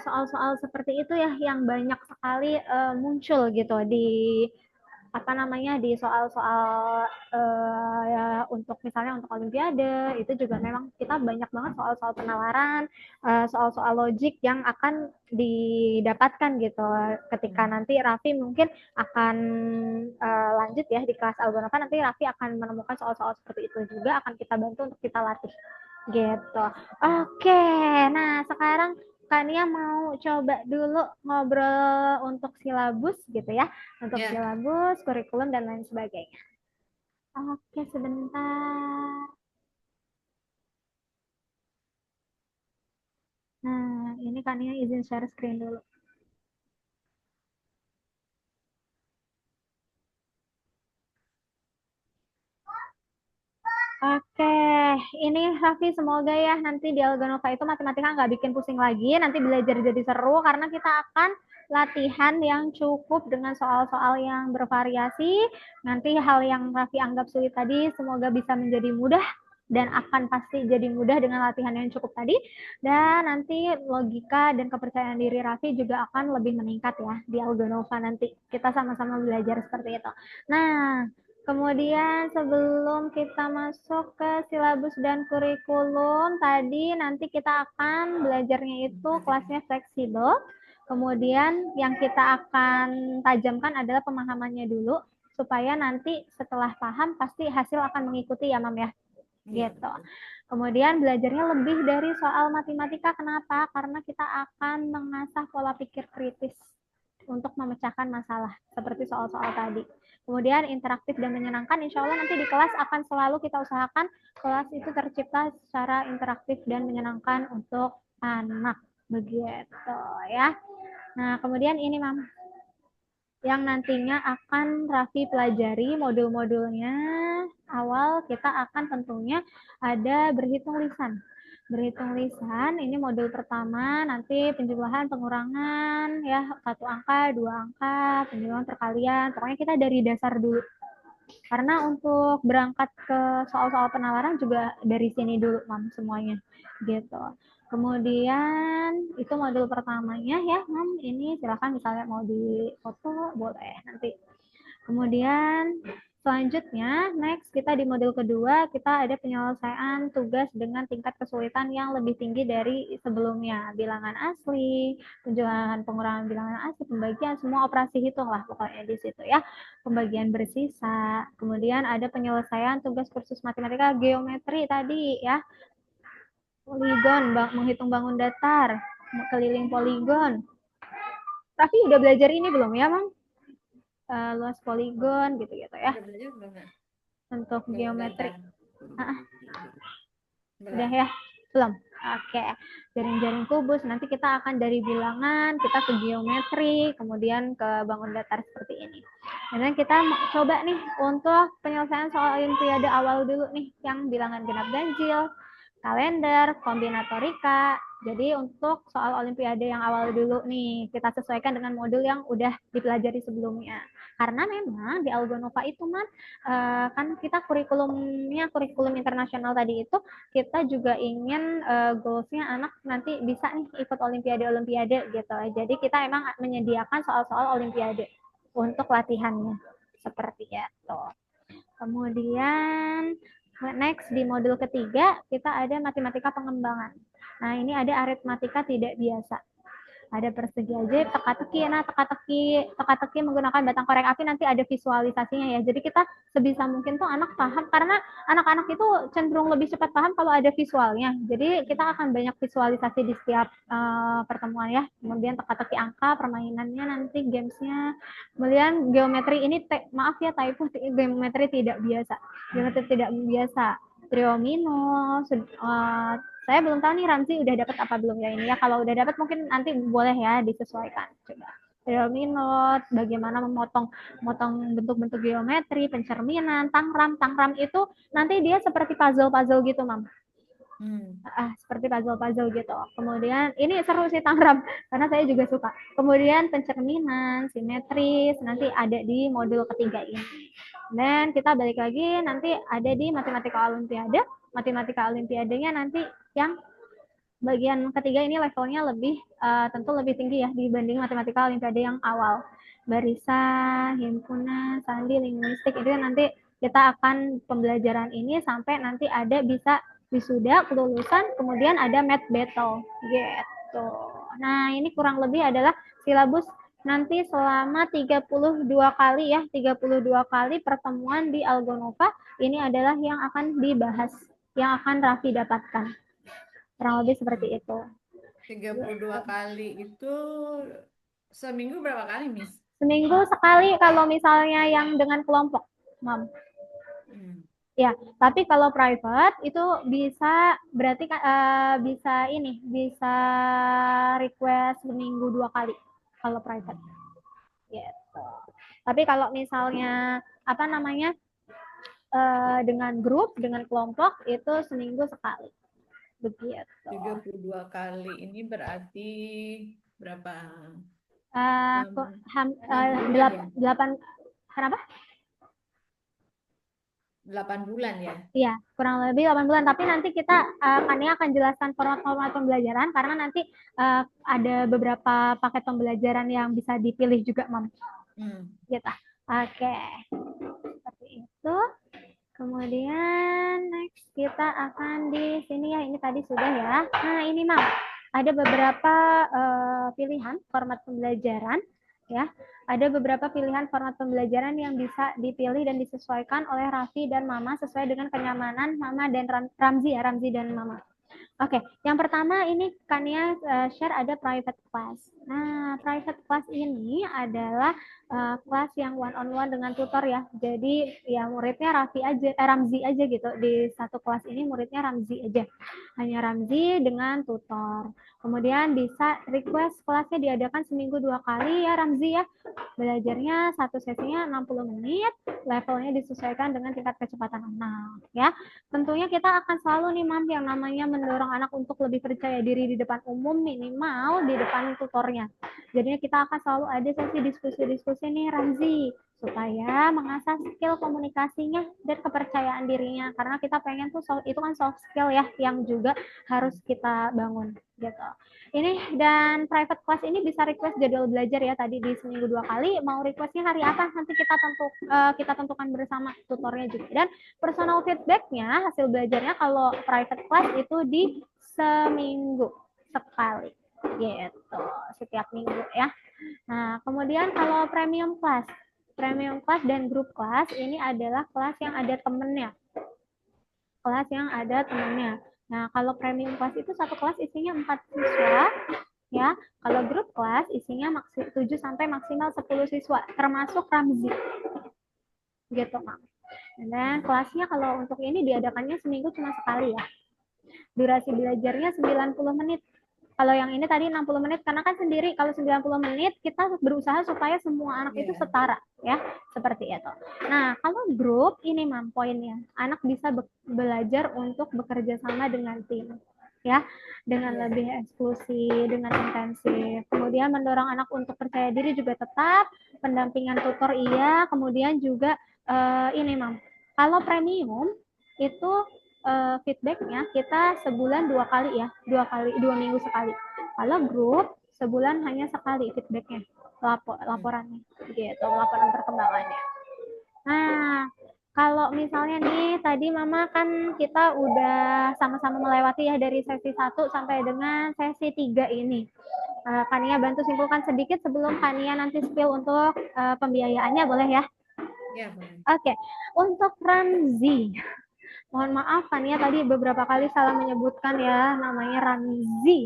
soal-soal seperti itu ya yang banyak sekali muncul gitu di di soal-soal ya, untuk misalnya untuk Olimpiade itu juga memang kita banyak banget soal-soal penalaran, soal-soal logik yang akan didapatkan gitu ketika nanti Raffi mungkin akan lanjut ya di kelas Algonova, nanti Raffi akan menemukan soal-soal seperti itu juga, akan kita bantu untuk kita latih gitu. Oke, nah sekarang Kania mau coba dulu ngobrol untuk silabus gitu ya, untuk Ya, silabus, kurikulum, dan lain sebagainya. Oke, sebentar. Nah, ini Kania izin share screen dulu. Oke, ini Raffi semoga ya nanti di Algonova itu matematika nggak bikin pusing lagi, nanti belajar jadi seru karena kita akan latihan yang cukup dengan soal-soal yang bervariasi. Nanti hal yang Raffi anggap sulit tadi semoga bisa menjadi mudah dan akan pasti jadi mudah dengan latihan yang cukup tadi. Dan nanti logika dan kepercayaan diri Raffi juga akan lebih meningkat ya di Algonova nanti. Kita sama-sama belajar seperti itu. Nah, kemudian sebelum kita masuk ke silabus dan kurikulum, tadi nanti kita akan belajarnya itu kelasnya fleksibel. Kemudian yang kita akan tajamkan adalah pemahamannya dulu, supaya nanti setelah paham pasti hasil akan mengikuti ya Mam ya. Iya, gitu. betul. Kemudian belajarnya lebih dari soal matematika. Kenapa? Karena kita akan mengasah pola pikir kritis untuk memecahkan masalah seperti soal-soal tadi. Kemudian interaktif dan menyenangkan, insya Allah nanti di kelas akan selalu kita usahakan kelas itu tercipta secara interaktif dan menyenangkan untuk anak. Begitu ya. Nah, kemudian ini Mam, yang nantinya akan Raffi pelajari modul-modulnya. Awal kita akan tentunya ada berhitung lisan. Berhitung lisan ini modul pertama, nanti penjumlahan, pengurangan, ya 1 angka, 2 angka, penjumlahan perkalian. Pokoknya kita dari dasar dulu. Karena untuk berangkat ke soal-soal penalaran juga dari sini dulu, Mam, semuanya. Gitu. Kemudian itu modul pertamanya ya, Mam. Ini silakan misalnya mau di foto boleh nanti. Kemudian selanjutnya next kita di modul kedua kita ada penyelesaian tugas dengan tingkat kesulitan yang lebih tinggi dari sebelumnya. Bilangan asli, penjumlahan pengurangan bilangan asli, pembagian, semua operasi hitung lah pokoknya di situ ya. Pembagian bersisa. Kemudian ada penyelesaian tugas kursus matematika geometri tadi ya. Poligon, menghitung bangun datar, keliling poligon. Tapi udah belajar ini belum ya, Mam? Luas poligon gitu-gitu ya. Udah belajar belum ya? Untuk Bangun geometri. datar. Udah ya? Belum? Oke. Jaring-jaring kubus. Nanti kita akan dari bilangan, kita ke geometri, kemudian ke bangun datar seperti ini. Dan kita coba nih untuk penyelesaian soal olimpiade awal dulu nih, yang bilangan genap ganjil, kalender, kombinatorika. Jadi untuk soal olimpiade yang awal dulu nih, kita sesuaikan dengan modul yang udah dipelajari sebelumnya. Karena memang di Algonova itu kan kita kurikulumnya kurikulum internasional tadi itu kita juga ingin goalsnya anak nanti bisa nih ikut olimpiade gitu. Jadi kita emang menyediakan soal-soal olimpiade untuk latihannya seperti itu. Kemudian next di modul ketiga kita ada matematika pengembangan. Nah ini ada aritmatika tidak biasa. Ada persegi ajaib, teka-teki. Nah, teka-teki menggunakan batang korek api nanti ada visualisasinya ya. Jadi kita sebisa mungkin tuh anak paham karena anak-anak itu cenderung lebih cepat paham kalau ada visualnya. Jadi kita akan banyak visualisasi di setiap pertemuan ya. Kemudian teka-teki angka, permainannya nanti gamesnya. Kemudian geometri ini maaf ya typo, geometri tidak biasa. Geometri tidak biasa. Triomino, saya belum tahu nih Ramzi udah dapat apa belum ya ini ya. Kalau udah dapat mungkin nanti boleh ya disesuaikan. Coba. Minute, bagaimana memotong bentuk-bentuk geometri, pencerminan, tangram. Tangram itu nanti dia seperti puzzle-puzzle gitu, Mam. Seperti puzzle-puzzle gitu. Kemudian ini seru sih tangram karena saya juga suka. Kemudian pencerminan, simetris nanti ada di modul ketiga ini. Dan kita balik lagi nanti ada di matematika olimpiade. Matematika olimpiadenya nanti yang bagian ketiga ini levelnya lebih tentu lebih tinggi ya dibanding matematika olimpiade yang awal. Barisan, himpunan, sandi, linguistik itu nanti kita akan pembelajaran ini sampai nanti ada bisa wisuda, kelulusan, kemudian ada math battle gitu. Nah, ini kurang lebih adalah silabus nanti selama 32 kali ya, 32 kali pertemuan di Algonova ini adalah yang akan dibahas, yang akan Raffi dapatkan. Kurang lebih seperti itu. 32 kali itu seminggu berapa kali, Miss? Seminggu sekali kalau misalnya yang dengan kelompok, Mam. Ya, tapi kalau private itu bisa berarti bisa request seminggu 2 kali kalau private. Gitu. Tapi kalau misalnya dengan grup, dengan kelompok itu seminggu sekali. Begitu. 32 kali ini berarti berapa? 8 kenapa? 8 bulan ya? Iya, kurang lebih 8 bulan. Tapi nanti kita akan jelaskan format pembelajaran karena nanti ada beberapa paket pembelajaran yang bisa dipilih juga, Mam. Gitu. Oke. Seperti itu. Kemudian next kita akan di sini ya. Ini tadi sudah ya. Nah, ini Mam. Ada beberapa pilihan format pembelajaran ya. Ada beberapa pilihan format pembelajaran yang bisa dipilih dan disesuaikan oleh Raffi dan Mama sesuai dengan kenyamanan Mama dan Ramzi ya, Ramzi dan Mama. Oke, yang pertama ini Kania share ada private class. Nah, private class ini adalah kelas yang one on one dengan tutor ya. Jadi ya muridnya Ramzi aja gitu. Di satu kelas ini muridnya Ramzi aja. Hanya Ramzi dengan tutor. Kemudian bisa request kelasnya diadakan seminggu 2 kali ya Ramzi ya. Belajarnya satu sesinya 60 menit, levelnya disesuaikan dengan tingkat kecepatan anak ya. Tentunya kita akan selalu nih Mam yang namanya mendorong anak untuk lebih percaya diri di depan umum, minimal di depan tutornya. Jadinya kita akan selalu ada sesi diskusi-diskusi nih Ramzi supaya mengasah skill komunikasinya dan kepercayaan dirinya, karena kita pengen tuh itu kan soft skill ya yang juga harus kita bangun gitu. Ini dan private class ini bisa request jadwal belajar ya, tadi di seminggu 2 kali. Mau requestnya hari apa nanti kita tentukan bersama tutornya juga. Dan personal feedbacknya hasil belajarnya kalau private class itu di seminggu sekali gitu, setiap minggu ya. Nah kemudian kalau premium class dan group class ini adalah kelas yang ada temennya. Nah, kalau premium class itu satu kelas isinya 4 siswa, ya. Kalau grup kelas isinya 7 sampai maksimal 10 siswa, termasuk Ramzi. Gitu, Mam. Dan kelasnya kalau untuk ini diadakannya seminggu cuma sekali ya. Durasi belajarnya 90 menit. Kalau yang ini tadi 60 menit, karena kan sendiri kalau 90 menit kita berusaha supaya semua anak itu setara ya, seperti itu. Nah, kalau grup ini Mam poinnya, anak bisa belajar untuk bekerja sama dengan tim ya, dengan lebih eksklusif, dengan intensif. Kemudian mendorong anak untuk percaya diri juga tetap, pendampingan tutor iya, kemudian juga ini Mam. Kalau premium itu feedbacknya kita sebulan 2 kali ya, 2 minggu sekali. Kalau grup sebulan hanya sekali feedbacknya, laporannya gitu, laporan perkembangannya. Nah, kalau misalnya nih tadi Mama kan kita udah sama-sama melewati ya dari sesi 1 sampai dengan sesi 3 ini. Kania bantu simpulkan sedikit sebelum Kania nanti spill untuk pembiayaannya, boleh ya? Ya, boleh. Oke, untuk Ramzi. Mohon maaf Kania tadi beberapa kali salah menyebutkan ya, namanya Ramzi.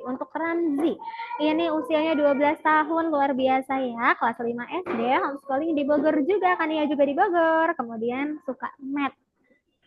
Untuk Ramzi, ini usianya 12 tahun, luar biasa ya, kelas 5 SD, homeschooling di Bogor juga, Kania juga di Bogor, kemudian suka math.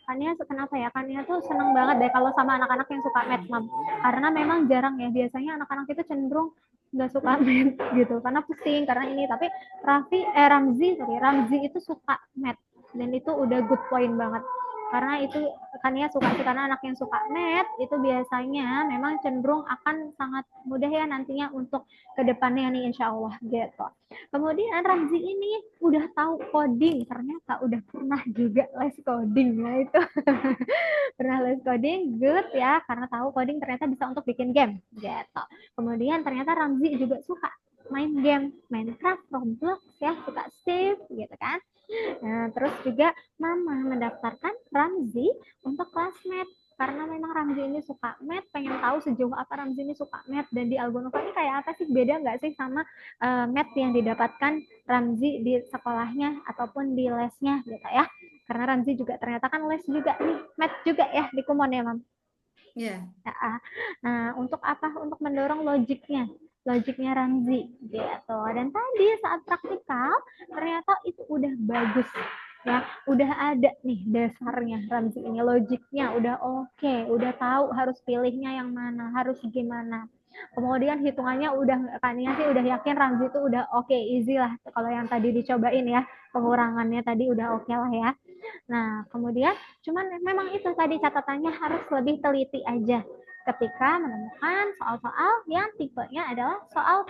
Kania kenapa ya, Kania tuh seneng banget deh kalau sama anak-anak yang suka math, Mam. Karena memang jarang ya, biasanya anak-anak itu cenderung nggak suka math gitu, karena pusing, karena ini, tapi Ramzi itu suka math, dan itu udah good point banget. Karena itu Kania suka sih, karena anak yang suka math itu biasanya memang cenderung akan sangat mudah ya nantinya untuk kedepannya nih insya Allah gitu. Kemudian Ramzi ini udah tahu coding, ternyata udah pernah juga les coding ya itu. Pernah les coding, good ya, karena tahu coding ternyata bisa untuk bikin game gitu. Kemudian ternyata Ramzi juga suka main game Minecraft, Roblox ya, suka Steve gitu kan. Nah, terus juga Mama mendaftarkan Ramzi untuk kelas math karena memang Ramzi ini suka math, pengen tahu sejauh apa Ramzi ini suka math, dan di Algonova ini kayak apa sih, beda nggak sih sama math yang didapatkan Ramzi di sekolahnya ataupun di lesnya gitu ya. Karena Ramzi juga ternyata kan les juga nih, math juga ya di Kumon ya Mam. Iya. Nah, untuk apa? Untuk mendorong logiknya Ramzi gitu. Dan tadi saat praktikal ternyata itu udah bagus ya, udah ada nih dasarnya Ramzi ini, logiknya udah oke, udah tahu harus pilihnya yang mana, harus gimana. Kemudian hitungannya udah, Kania sih udah yakin Ramzi itu udah oke, easy lah kalau yang tadi dicobain ya, pengurangannya tadi udah oke lah ya. Nah, kemudian cuman memang itu tadi catatannya harus lebih teliti aja ketika menemukan soal-soal yang tipenya adalah soal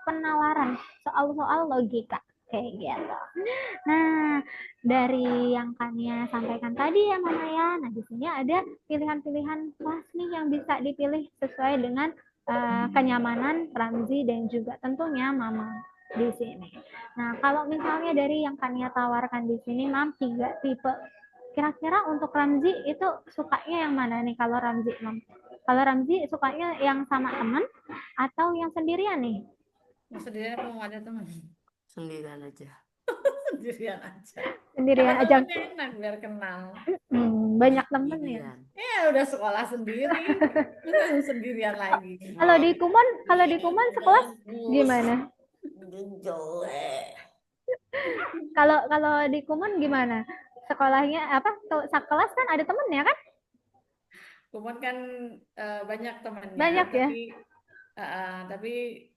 penawaran, soal-soal logika kayak gitu. Nah, dari yang Kania sampaikan tadi ya Mama ya, nah di sini ada pilihan-pilihan kelas nih yang bisa dipilih sesuai dengan kenyamanan Ramzi dan juga tentunya Mama di sini. Nah, kalau misalnya dari yang Kania tawarkan di sini, Mam, 3 tipe. Kira-kira untuk Ramzi itu sukanya yang mana nih kalau Ramzi, Mam? Kalau Ramzi sukanya yang sama teman atau yang sendirian nih? Mau sendirian apa mau ada teman? Sendirian aja. Sendirian aja. Dapat Sendirian aja. temennya enak biar kenal. Banyak temen ya. Sendirian. Ya udah sekolah sendiri, masa harus sendirian lagi. Kalau di Kumon sekelas gimana? Jelek. Kalau di Kumon gimana? Sekolahnya apa? Sekelas kan ada temennya kan? Cuman kan banyak temannya, Banyak ya. tapi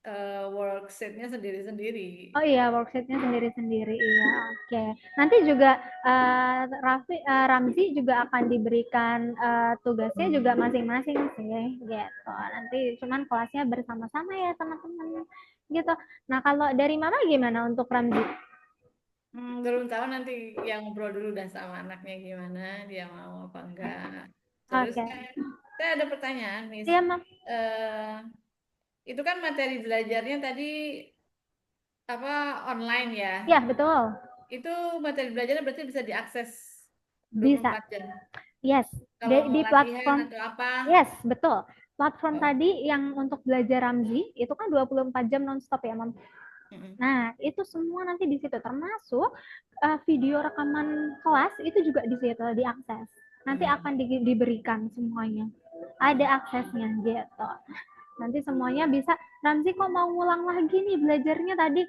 worksheet-nya sendiri-sendiri. Oh iya, worksheet-nya sendiri-sendiri. Iya, oke. Nanti juga Ramzi juga akan diberikan tugasnya juga masing-masing sih, gitu. Nanti cuman kelasnya bersama-sama ya teman-teman, gitu. Nah, kalau dari Mama gimana untuk Ramzi? Belum tahu nanti yang ngobrol dulu dah sama anaknya gimana, dia mau apa enggak. Terus Oke. saya ada pertanyaan, Miss. Iya, Mam. Eh, itu kan materi belajarnya tadi apa online ya? Iya, betul. Itu materi belajarnya berarti bisa diakses Bisa. 24 jam. Yes. Kalau mau Di latihan platform. atau apa? Yes, betul. Platform Oh. tadi yang untuk belajar Ramzi itu kan 24 jam nonstop ya, Mam. Nah, itu semua nanti di situ termasuk video rekaman kelas itu juga di situ diakses. Nanti akan diberikan semuanya. Ada aksesnya gitu. Nanti semuanya bisa. Ramzi kok mau ngulang lagi nih belajarnya tadi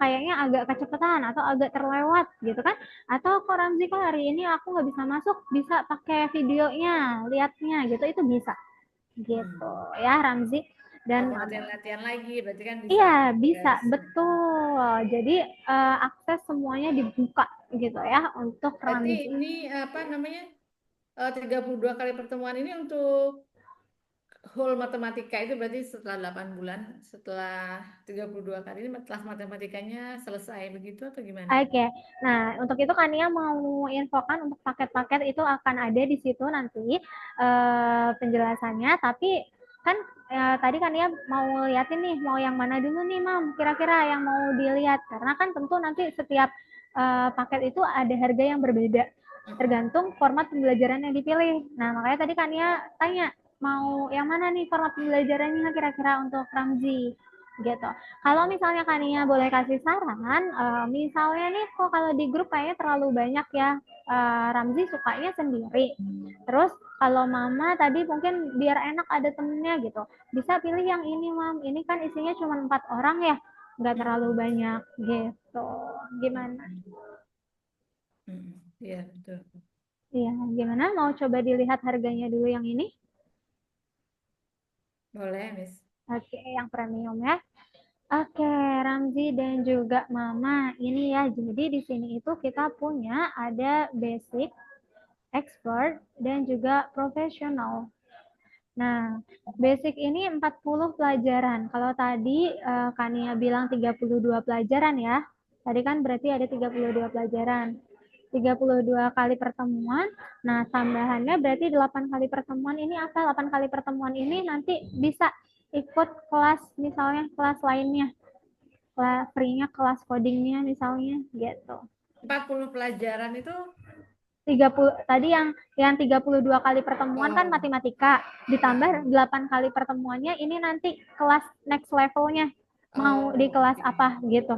kayaknya agak kecepatan atau agak terlewat gitu kan? Atau kok Ramzi kok hari ini aku nggak bisa masuk, bisa pakai videonya, lihatnya gitu, itu bisa gitu ya Ramzi. Dan latihan lagi berarti kan bisa. Iya, bisa, betul. Jadi akses semuanya dibuka gitu ya untuk Berarti Ramzi. ini apa namanya 32 kali pertemuan ini untuk whole matematika itu berarti setelah 8 bulan, setelah 32 kali ini kelas matematikanya selesai begitu atau gimana? Oke, nah untuk itu Kania mau infokan untuk paket-paket itu akan ada di situ nanti penjelasannya. Tapi kan tadi Kania mau liatin nih, mau yang mana dulu nih Mam, kira-kira yang mau dilihat. Karena kan tentu nanti setiap paket itu ada harga yang berbeda, tergantung format pembelajaran yang dipilih. Nah makanya tadi Kania tanya, mau yang mana nih format pembelajarannya kira-kira untuk Ramzi gitu. Kalau misalnya Kania boleh kasih saran, misalnya nih kok kalau di grup kayaknya terlalu banyak ya, Ramzi sukanya sendiri. Terus kalau Mama tadi mungkin biar enak ada temennya gitu, bisa pilih yang ini Mam, ini kan isinya cuma 4 orang ya, nggak terlalu banyak gitu. Gimana? Iya betul. Iya, gimana? Mau coba dilihat harganya dulu yang ini? Boleh, Miss. Oke, yang premium ya. Oke, Ramzi dan juga Mama, ini ya. Jadi di sini itu kita punya ada basic, expert, dan juga profesional. Nah, basic ini 40 pelajaran. Kalau tadi Kania bilang 32 pelajaran ya. Tadi kan berarti ada 32 pelajaran. 32 kali pertemuan. Nah, tambahannya berarti 8 kali pertemuan ini apa? 8 kali pertemuan ini nanti bisa ikut kelas, misalnya kelas lainnya. Free-nya kelas codingnya misalnya gitu. 40 pelajaran itu 30 tadi yang 32 kali pertemuan kan matematika, ditambah 8 kali pertemuannya ini nanti kelas next levelnya mau di kelas apa gitu.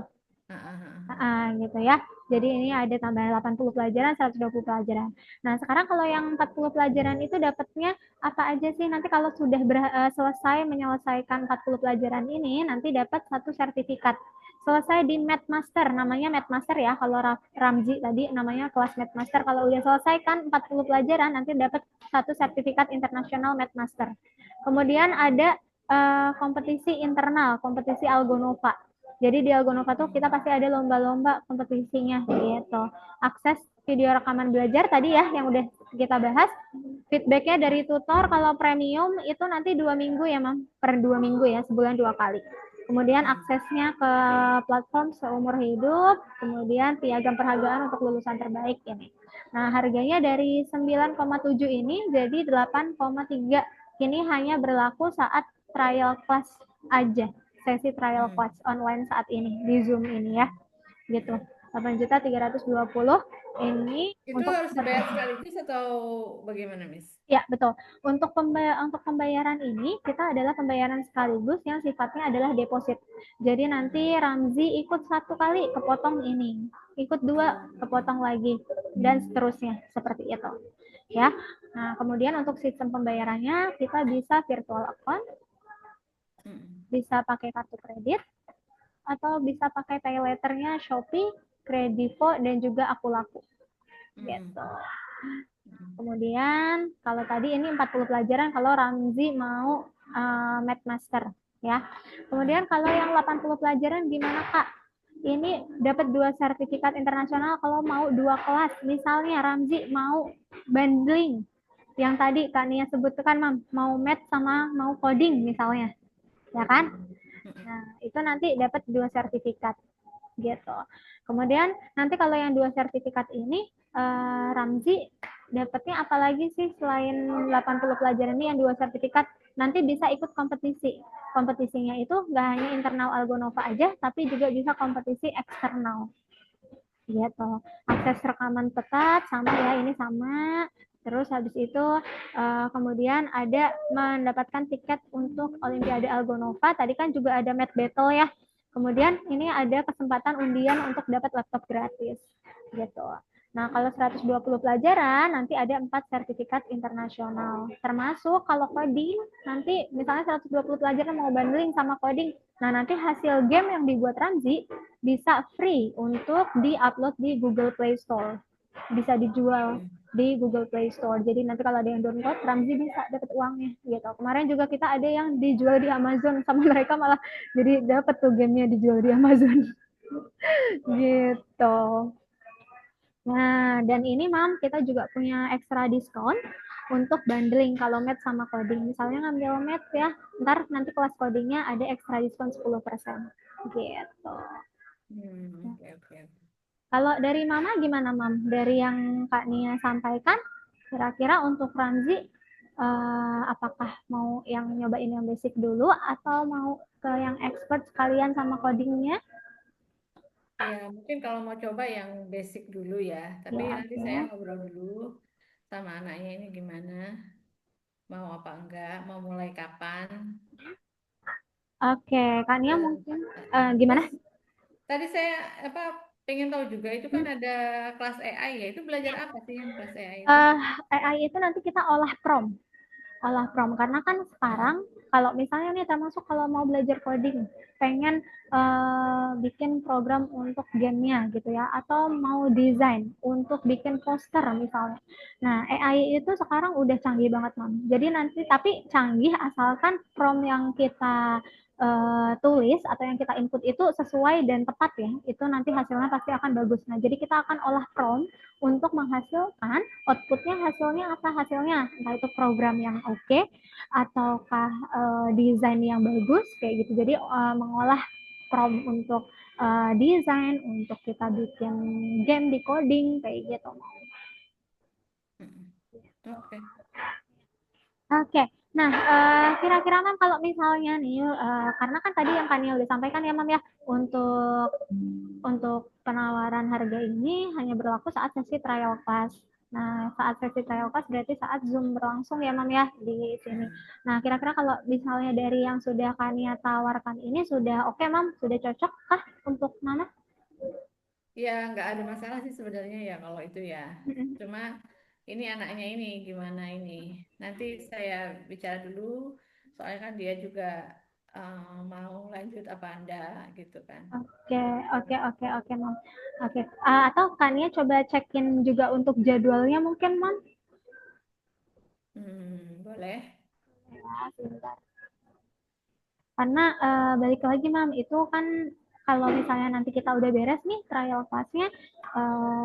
Gitu ya. Jadi ini ada tambahan 80 pelajaran, 120 pelajaran. Nah, sekarang kalau yang 40 pelajaran itu dapatnya apa aja sih? Nanti kalau sudah selesai menyelesaikan 40 pelajaran ini, nanti dapat satu sertifikat. Selesai di Math Master, namanya Math Master ya. Kalau Ramzi tadi namanya kelas Math Master. Kalau udah selesaikan 40 pelajaran, nanti dapat satu sertifikat internasional Math Master. Kemudian ada kompetisi internal, kompetisi Algonova. Jadi di Algonova tuh kita pasti ada lomba-lomba kompetisinya gitu. Akses video rekaman belajar tadi ya yang udah kita bahas. Feedbacknya dari tutor kalau premium itu nanti 2 minggu ya Mam. Per 2 minggu ya, sebulan 2 kali. Kemudian aksesnya ke platform seumur hidup, kemudian piagam penghargaan untuk lulusan terbaik ini. Nah, harganya dari 9,7 ini jadi 8,3. Ini hanya berlaku saat trial class aja. Sesi trial class online saat ini di Zoom ini ya. Gitu. 8.320 Ini Itu untuk harus dibayar sekaligus atau bagaimana, Miss? Ya, betul. Untuk pembayaran ini, kita adalah pembayaran sekaligus yang sifatnya adalah deposit. Jadi nanti Ramzi ikut satu kali kepotong ini, ikut dua kepotong lagi, dan seterusnya seperti itu. Ya. Nah, kemudian untuk sistem pembayarannya kita bisa virtual account, bisa pakai kartu kredit, atau bisa pakai pay letternya Shopee, Kredivo, dan juga Akulaku. Gitu. Kemudian kalau tadi ini 40 pelajaran kalau Ramzi mau Math Master ya. Kemudian kalau yang 80 pelajaran gimana Kak? Ini dapat 2 sertifikat internasional kalau mau 2 kelas. Misalnya Ramzi mau bundling yang tadi Kak Nia sebutkan mau math sama mau coding misalnya. Ya kan? Nah, itu nanti dapat 2 sertifikat gitu. Kemudian nanti kalau yang 2 sertifikat ini Ramzi dapatnya apalagi sih selain 80 pelajaran ini yang 2 sertifikat, nanti bisa ikut kompetisi. Kompetisinya itu nggak hanya internal Algonova aja, tapi juga bisa kompetisi eksternal. Gitu. Akses rekaman tetap sama ya, ini sama. Terus habis itu kemudian ada mendapatkan tiket untuk Olimpiade Algonova. Tadi kan juga ada Math Battle ya. Kemudian ini ada kesempatan undian untuk dapat laptop gratis. Gitu. Nah, kalau 120 pelajaran, nanti ada 4 sertifikat internasional. Termasuk kalau coding, nanti misalnya 120 pelajaran mau bundling sama coding. Nah, nanti hasil game yang dibuat Ramzi bisa free untuk di-upload di Google Play Store. Bisa dijual di Google Play Store. Jadi nanti kalau ada yang download, Ramzi bisa dapat uangnya gitu. Kemarin juga kita ada yang dijual di Amazon sama mereka malah jadi dapat tuh gamenya dijual di Amazon. Gitu. Nah, dan ini Mam, kita juga punya extra diskon untuk bundling kalau math sama coding. Misalnya ngambil math ya, ntar nanti kelas codingnya ada extra diskon 10%. Gitu. Okay. Kalau dari Mama gimana Mam? Dari yang Kak Nia sampaikan, kira-kira untuk Ramzi, apakah mau yang nyobain yang basic dulu atau mau ke yang expert sekalian sama codingnya? Ya, mungkin kalau mau coba yang basic dulu ya. Tapi Ya, nanti saya ngobrol dulu sama anaknya ini gimana. Mau apa enggak, mau mulai kapan. Oke, Kak Nia Dan, mungkin terus gimana? tadi saya pengen tahu juga itu kan ada kelas AI ya. Itu belajar apa sih yang kelas AI itu? AI itu nanti kita olah prompt. Karena kan sekarang kalau misalnya nih termasuk kalau mau belajar coding pengen bikin program untuk gamenya gitu ya atau mau desain untuk bikin poster misalnya. Nah AI itu sekarang udah canggih banget Mam. Jadi nanti tapi canggih asalkan prompt yang kita tulis atau yang kita input itu sesuai dan tepat ya, itu nanti hasilnya pasti akan bagus. Nah jadi kita akan olah prompt untuk menghasilkan outputnya hasilnya apa hasilnya, entah itu program yang oke ataukah desain yang bagus kayak gitu. Jadi mengolah prompt untuk desain, untuk kita bikin game di coding kayak gitu. Oke. Oke, nah kira-kira Mam kalau misalnya nih, karena kan tadi yang Kania udah sampaikan ya Mam ya, untuk penawaran harga ini hanya berlaku saat sesi trial class. Nah, saat sesi trial class berarti saat Zoom berlangsung ya Mam ya di sini. Nah, kira-kira kalau misalnya dari yang sudah Kania tawarkan ini sudah oke Mam, sudah cocok kah untuk mana? Ya, nggak ada masalah sih sebenarnya ya kalau itu ya. Cuma ini anaknya ini gimana ini. Nanti saya bicara dulu, soalnya kan dia juga mau lanjut apa Anda gitu kan. Oke, Mam. Oke, atau Kania coba cekin juga untuk jadwalnya mungkin Mam? Boleh. Ya, sebentar. Karena balik lagi Mam, itu kan kalau misalnya nanti kita udah beres nih trial class-nya,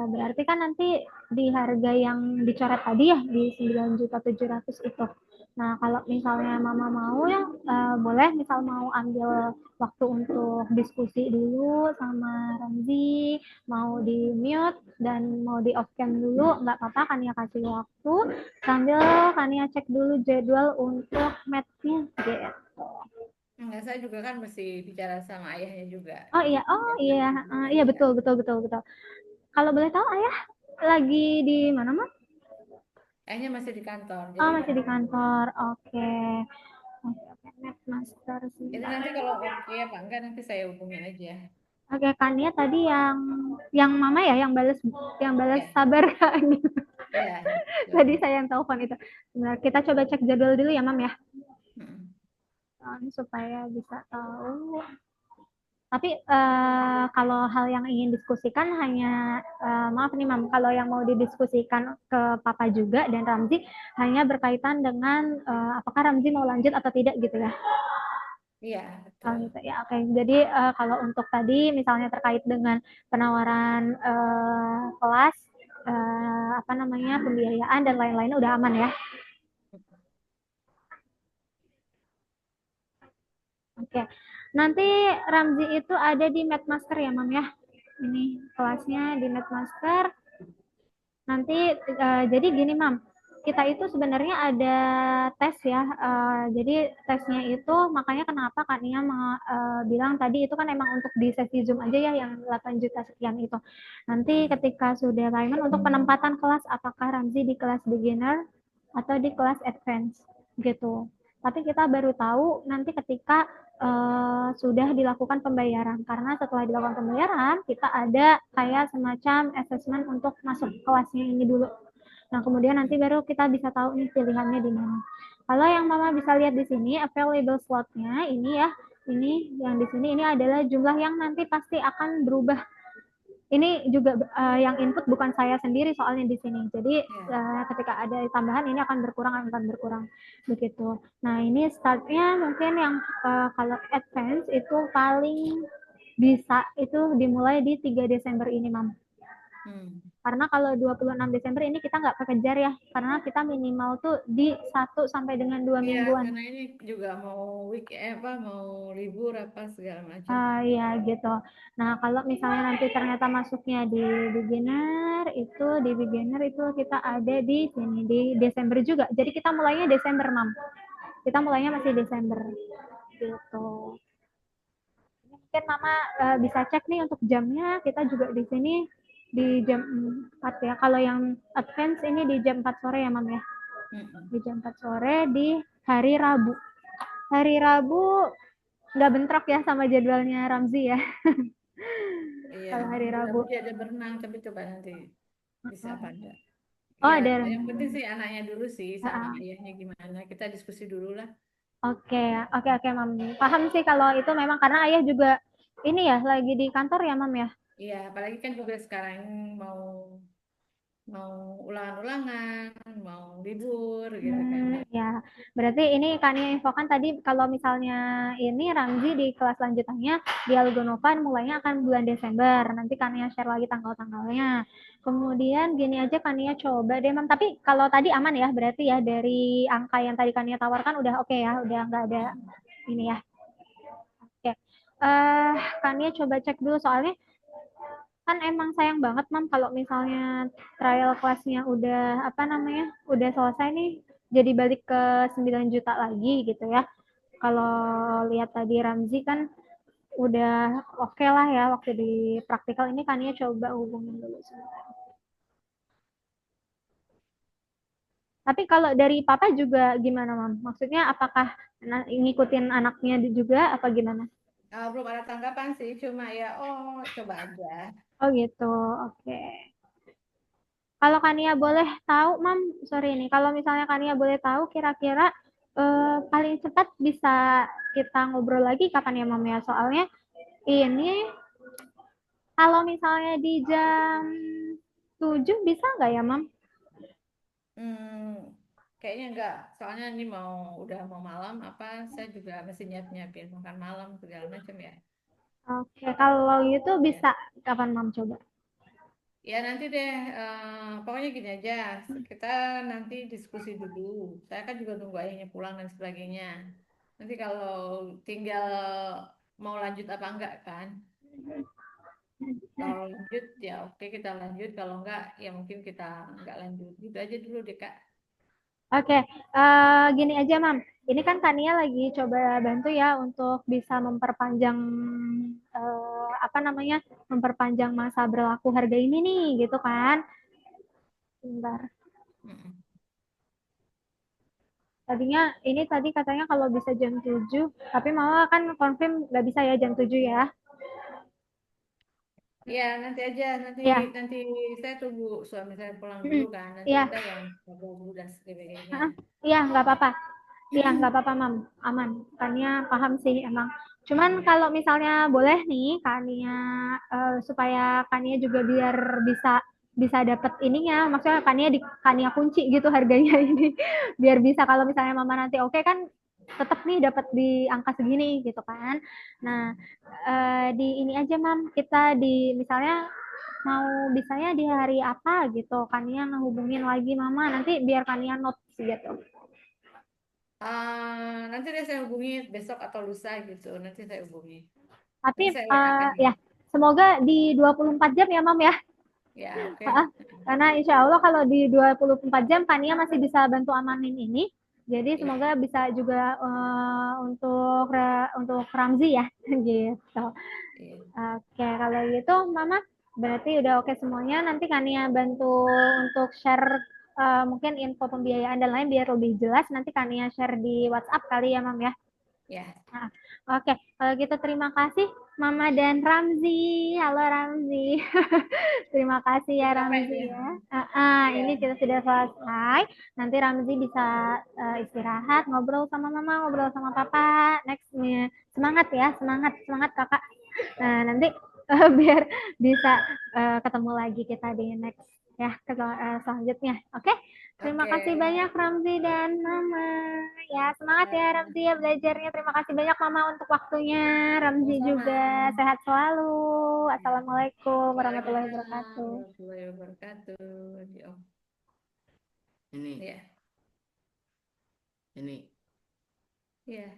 berarti kan nanti di harga yang dicoret tadi ya, di 9.700.000 itu. Nah, kalau misalnya Mama mau ya, boleh misal mau ambil waktu untuk diskusi dulu sama Ramzi, mau di mute dan mau di off cam dulu, nggak apa-apa kan ya kasih waktu, sambil kan ya cek dulu jadwal untuk match-nya gitu. Enggak, saya juga kan mesti bicara sama ayahnya juga. Oh Jadi iya, ya, iya juga. betul. Kalau boleh tahu ayah lagi di mana, Mam? Ayahnya masih di kantor. Oh, Jadi masih di kantor. Oke. Oke, Netmaster jadi sebentar. nanti kalau oke apa enggak nanti saya hubungin aja. Oke, Kania tadi yang Mama ya yang balas Ya, sabar Kak. ya. Tadi Betul. saya yang telepon itu. Benar, kita coba cek jadwal dulu ya, Mam ya. Mm-mm. Supaya bisa tahu. Tapi kalau hal yang ingin diskusikan hanya maaf nih Mam, kalau yang mau didiskusikan ke Papa juga dan Ramzi hanya berkaitan dengan apakah Ramzi mau lanjut atau tidak gitu ya. Iya, Oh, betul. gitu ya. Oke. Jadi kalau untuk tadi misalnya terkait dengan penawaran kelas apa namanya pembiayaan dan lain-lain udah aman ya. Oke. Nanti Ramzi itu ada di Medmaster ya, Mam ya. Ini kelasnya di Medmaster. Nanti jadi gini, Mam. Kita itu sebenarnya ada tes ya. Jadi tesnya itu makanya kenapa Kak Nia bilang tadi itu kan emang untuk di sesi Zoom aja ya yang 8 juta sekian itu. Nanti ketika sudah Raymond untuk penempatan kelas apakah Ramzi di kelas beginner atau di kelas advance gitu. Tapi kita baru tahu nanti ketika sudah dilakukan pembayaran karena setelah dilakukan pembayaran kita ada kayak semacam assessment untuk masuk kelasnya ini dulu. Nah kemudian nanti baru kita bisa tahu nih pilihannya di mana. Kalau yang Mama bisa lihat di sini available slotnya ini ya, ini yang di sini ini adalah jumlah yang nanti pasti akan berubah. Ini juga yang input bukan saya sendiri soalnya di sini. Jadi ketika ada tambahan ini akan berkurang begitu. Nah ini startnya mungkin yang kalau advance itu paling bisa itu dimulai di 3 Desember ini, Mam. Karena kalau 26 Desember ini kita nggak kekejar ya, karena kita minimal tuh di 1 sampai dengan 2 Iya, mingguan. karena ini juga mau mau libur apa segala macam. Iya gitu. Nah kalau misalnya nanti ternyata masuknya di beginner itu kita ada di sini di Desember juga. Jadi kita mulainya Desember, Mam. Kita mulainya masih Desember gitu. Mungkin Mama bisa cek nih untuk jamnya. Kita juga di sini di jam 4 ya. Kalau yang advance ini di jam 4 sore ya, Mam ya. Di jam 4 sore di hari Rabu. Hari Rabu nggak bentrok ya sama jadwalnya Ramzi ya. Iya, Kalau hari Rabu Rabu. dia ada berenang, tapi coba nanti bisa apa enggak. Oh, Ya, ada yang penting renang. sih anaknya dulu sih sama Uh-uh. ayahnya gimana. Kita diskusi dulu lah. Oke, oke, Mam. Paham sih kalau itu memang karena ayah juga ini ya lagi di kantor ya, Mam ya. Iya, apalagi kan juga sekarang mau mau ulangan-ulangan, mau libur gitu kan. Ya, berarti ini Kania infokan tadi kalau misalnya ini Ramzi di kelas lanjutannya di Algonovan mulainya akan bulan Desember. Nanti Kania share lagi tanggal-tanggalnya. Kemudian gini aja Kania coba deh, Mam. Tapi kalau tadi aman ya, berarti ya dari angka yang tadi Kania tawarkan udah oke ya, udah nggak ada ini ya. Oke. Kania coba cek dulu soalnya kan emang sayang banget Mam kalau misalnya trial kelasnya udah apa namanya udah selesai nih jadi balik ke 9 juta lagi gitu ya. Kalau lihat tadi Ramzi kan udah oke lah ya waktu di praktikal ini kan ya coba hubungin dulu sebentar. Tapi kalau dari Papa juga gimana Mam? Maksudnya apakah ngikutin anaknya juga apa gimana? Belum ada tanggapan sih, cuma ya coba aja. Oh gitu, oke. Kalau Kania boleh tahu, Mam, sorry nih, kalau misalnya Kania boleh tahu kira-kira paling cepat bisa kita ngobrol lagi kapan ya, Mam ya? Soalnya ini kalau misalnya di jam 7 bisa nggak ya, Mam? Hmm, kayaknya enggak. Soalnya ini udah mau malam apa saya juga masih nyiapin makan malam segala macam ya. Oke, kalau gitu Ya. bisa kapan, Mam, coba? Ya nanti deh, pokoknya gini aja, kita nanti diskusi dulu. Saya kan juga nunggu ayahnya pulang dan sebagainya. Nanti kalau tinggal mau lanjut apa enggak kan? Kalau lanjut ya oke kita lanjut, kalau enggak ya mungkin kita enggak lanjut. Gitu aja dulu deh Kak. Oke, gini aja, Mam. Ini kan Kania lagi coba bantu ya untuk bisa memperpanjang apa namanya, memperpanjang masa berlaku harga ini nih, gitu kan? Bentar. Mm-mm. Tadinya ini tadi katanya kalau bisa jam 7, tapi Mama kan konfirm nggak bisa ya jam 7 ya. Iya, nanti aja, nanti Ya, nanti saya tunggu suami saya pulang dulu mm, kan, nanti iya, kita yang ngobrol dan sebagainya. Heeh. Iya nggak apa-apa. Iya nggak apa-apa Mam, aman. Kania paham sih emang. Cuman Iya, kalau misalnya boleh nih, Kania supaya Kania juga biar bisa bisa dapat ininya, maksudnya Kania di Kania kunci gitu harganya ini, biar bisa kalau misalnya Mama nanti oke kan tetap nih dapat di angka segini gitu kan. Nah, di ini aja Mam, kita di misalnya mau bisanya di hari apa gitu, Kania ngehubungin lagi Mama nanti biar Kania notes gitu. Nanti deh saya hubungi besok atau lusa gitu, nanti saya hubungi. Tapi Nanti saya WA kan ya. ya semoga di 24 jam ya Mam ya. Ya, oke. Karena insya Allah kalau di 24 jam Kania masih bisa bantu amanin ini. Jadi Iya, semoga bisa juga untuk Ramzi ya gitu. iya. Oke, kalau gitu Mama berarti udah oke semuanya. Nanti Kania bantu untuk share mungkin info pembiayaan dan lain biar lebih jelas. Nanti Kania share di WhatsApp kali ya Mam ya. Ya, Nah, oke, kalau gitu terima kasih Mama dan Ramzi. Halo Ramzi. Terima kasih ya capek Ramzi dia. ya. Ini Iya. kita sudah selesai. Nanti Ramzi bisa istirahat, ngobrol sama Mama, ngobrol sama Papa. Next semangat ya, semangat, semangat Kakak. Nah, nanti biar bisa ketemu lagi kita di next ya selanjutnya. Oke, terima Oke. kasih banyak Ramzi dan Mama. Ya, semangat ya Ya, Ramzi ya belajarnya. Terima kasih banyak Mama untuk waktunya. Ramzi sama-sama. juga sehat selalu. Ya. Assalamualaikum warahmatullahi Waalaikumsalam wabarakatuh. warahmatullahi wabarakatuh. Ya. Ini, Ya. ini. Ya.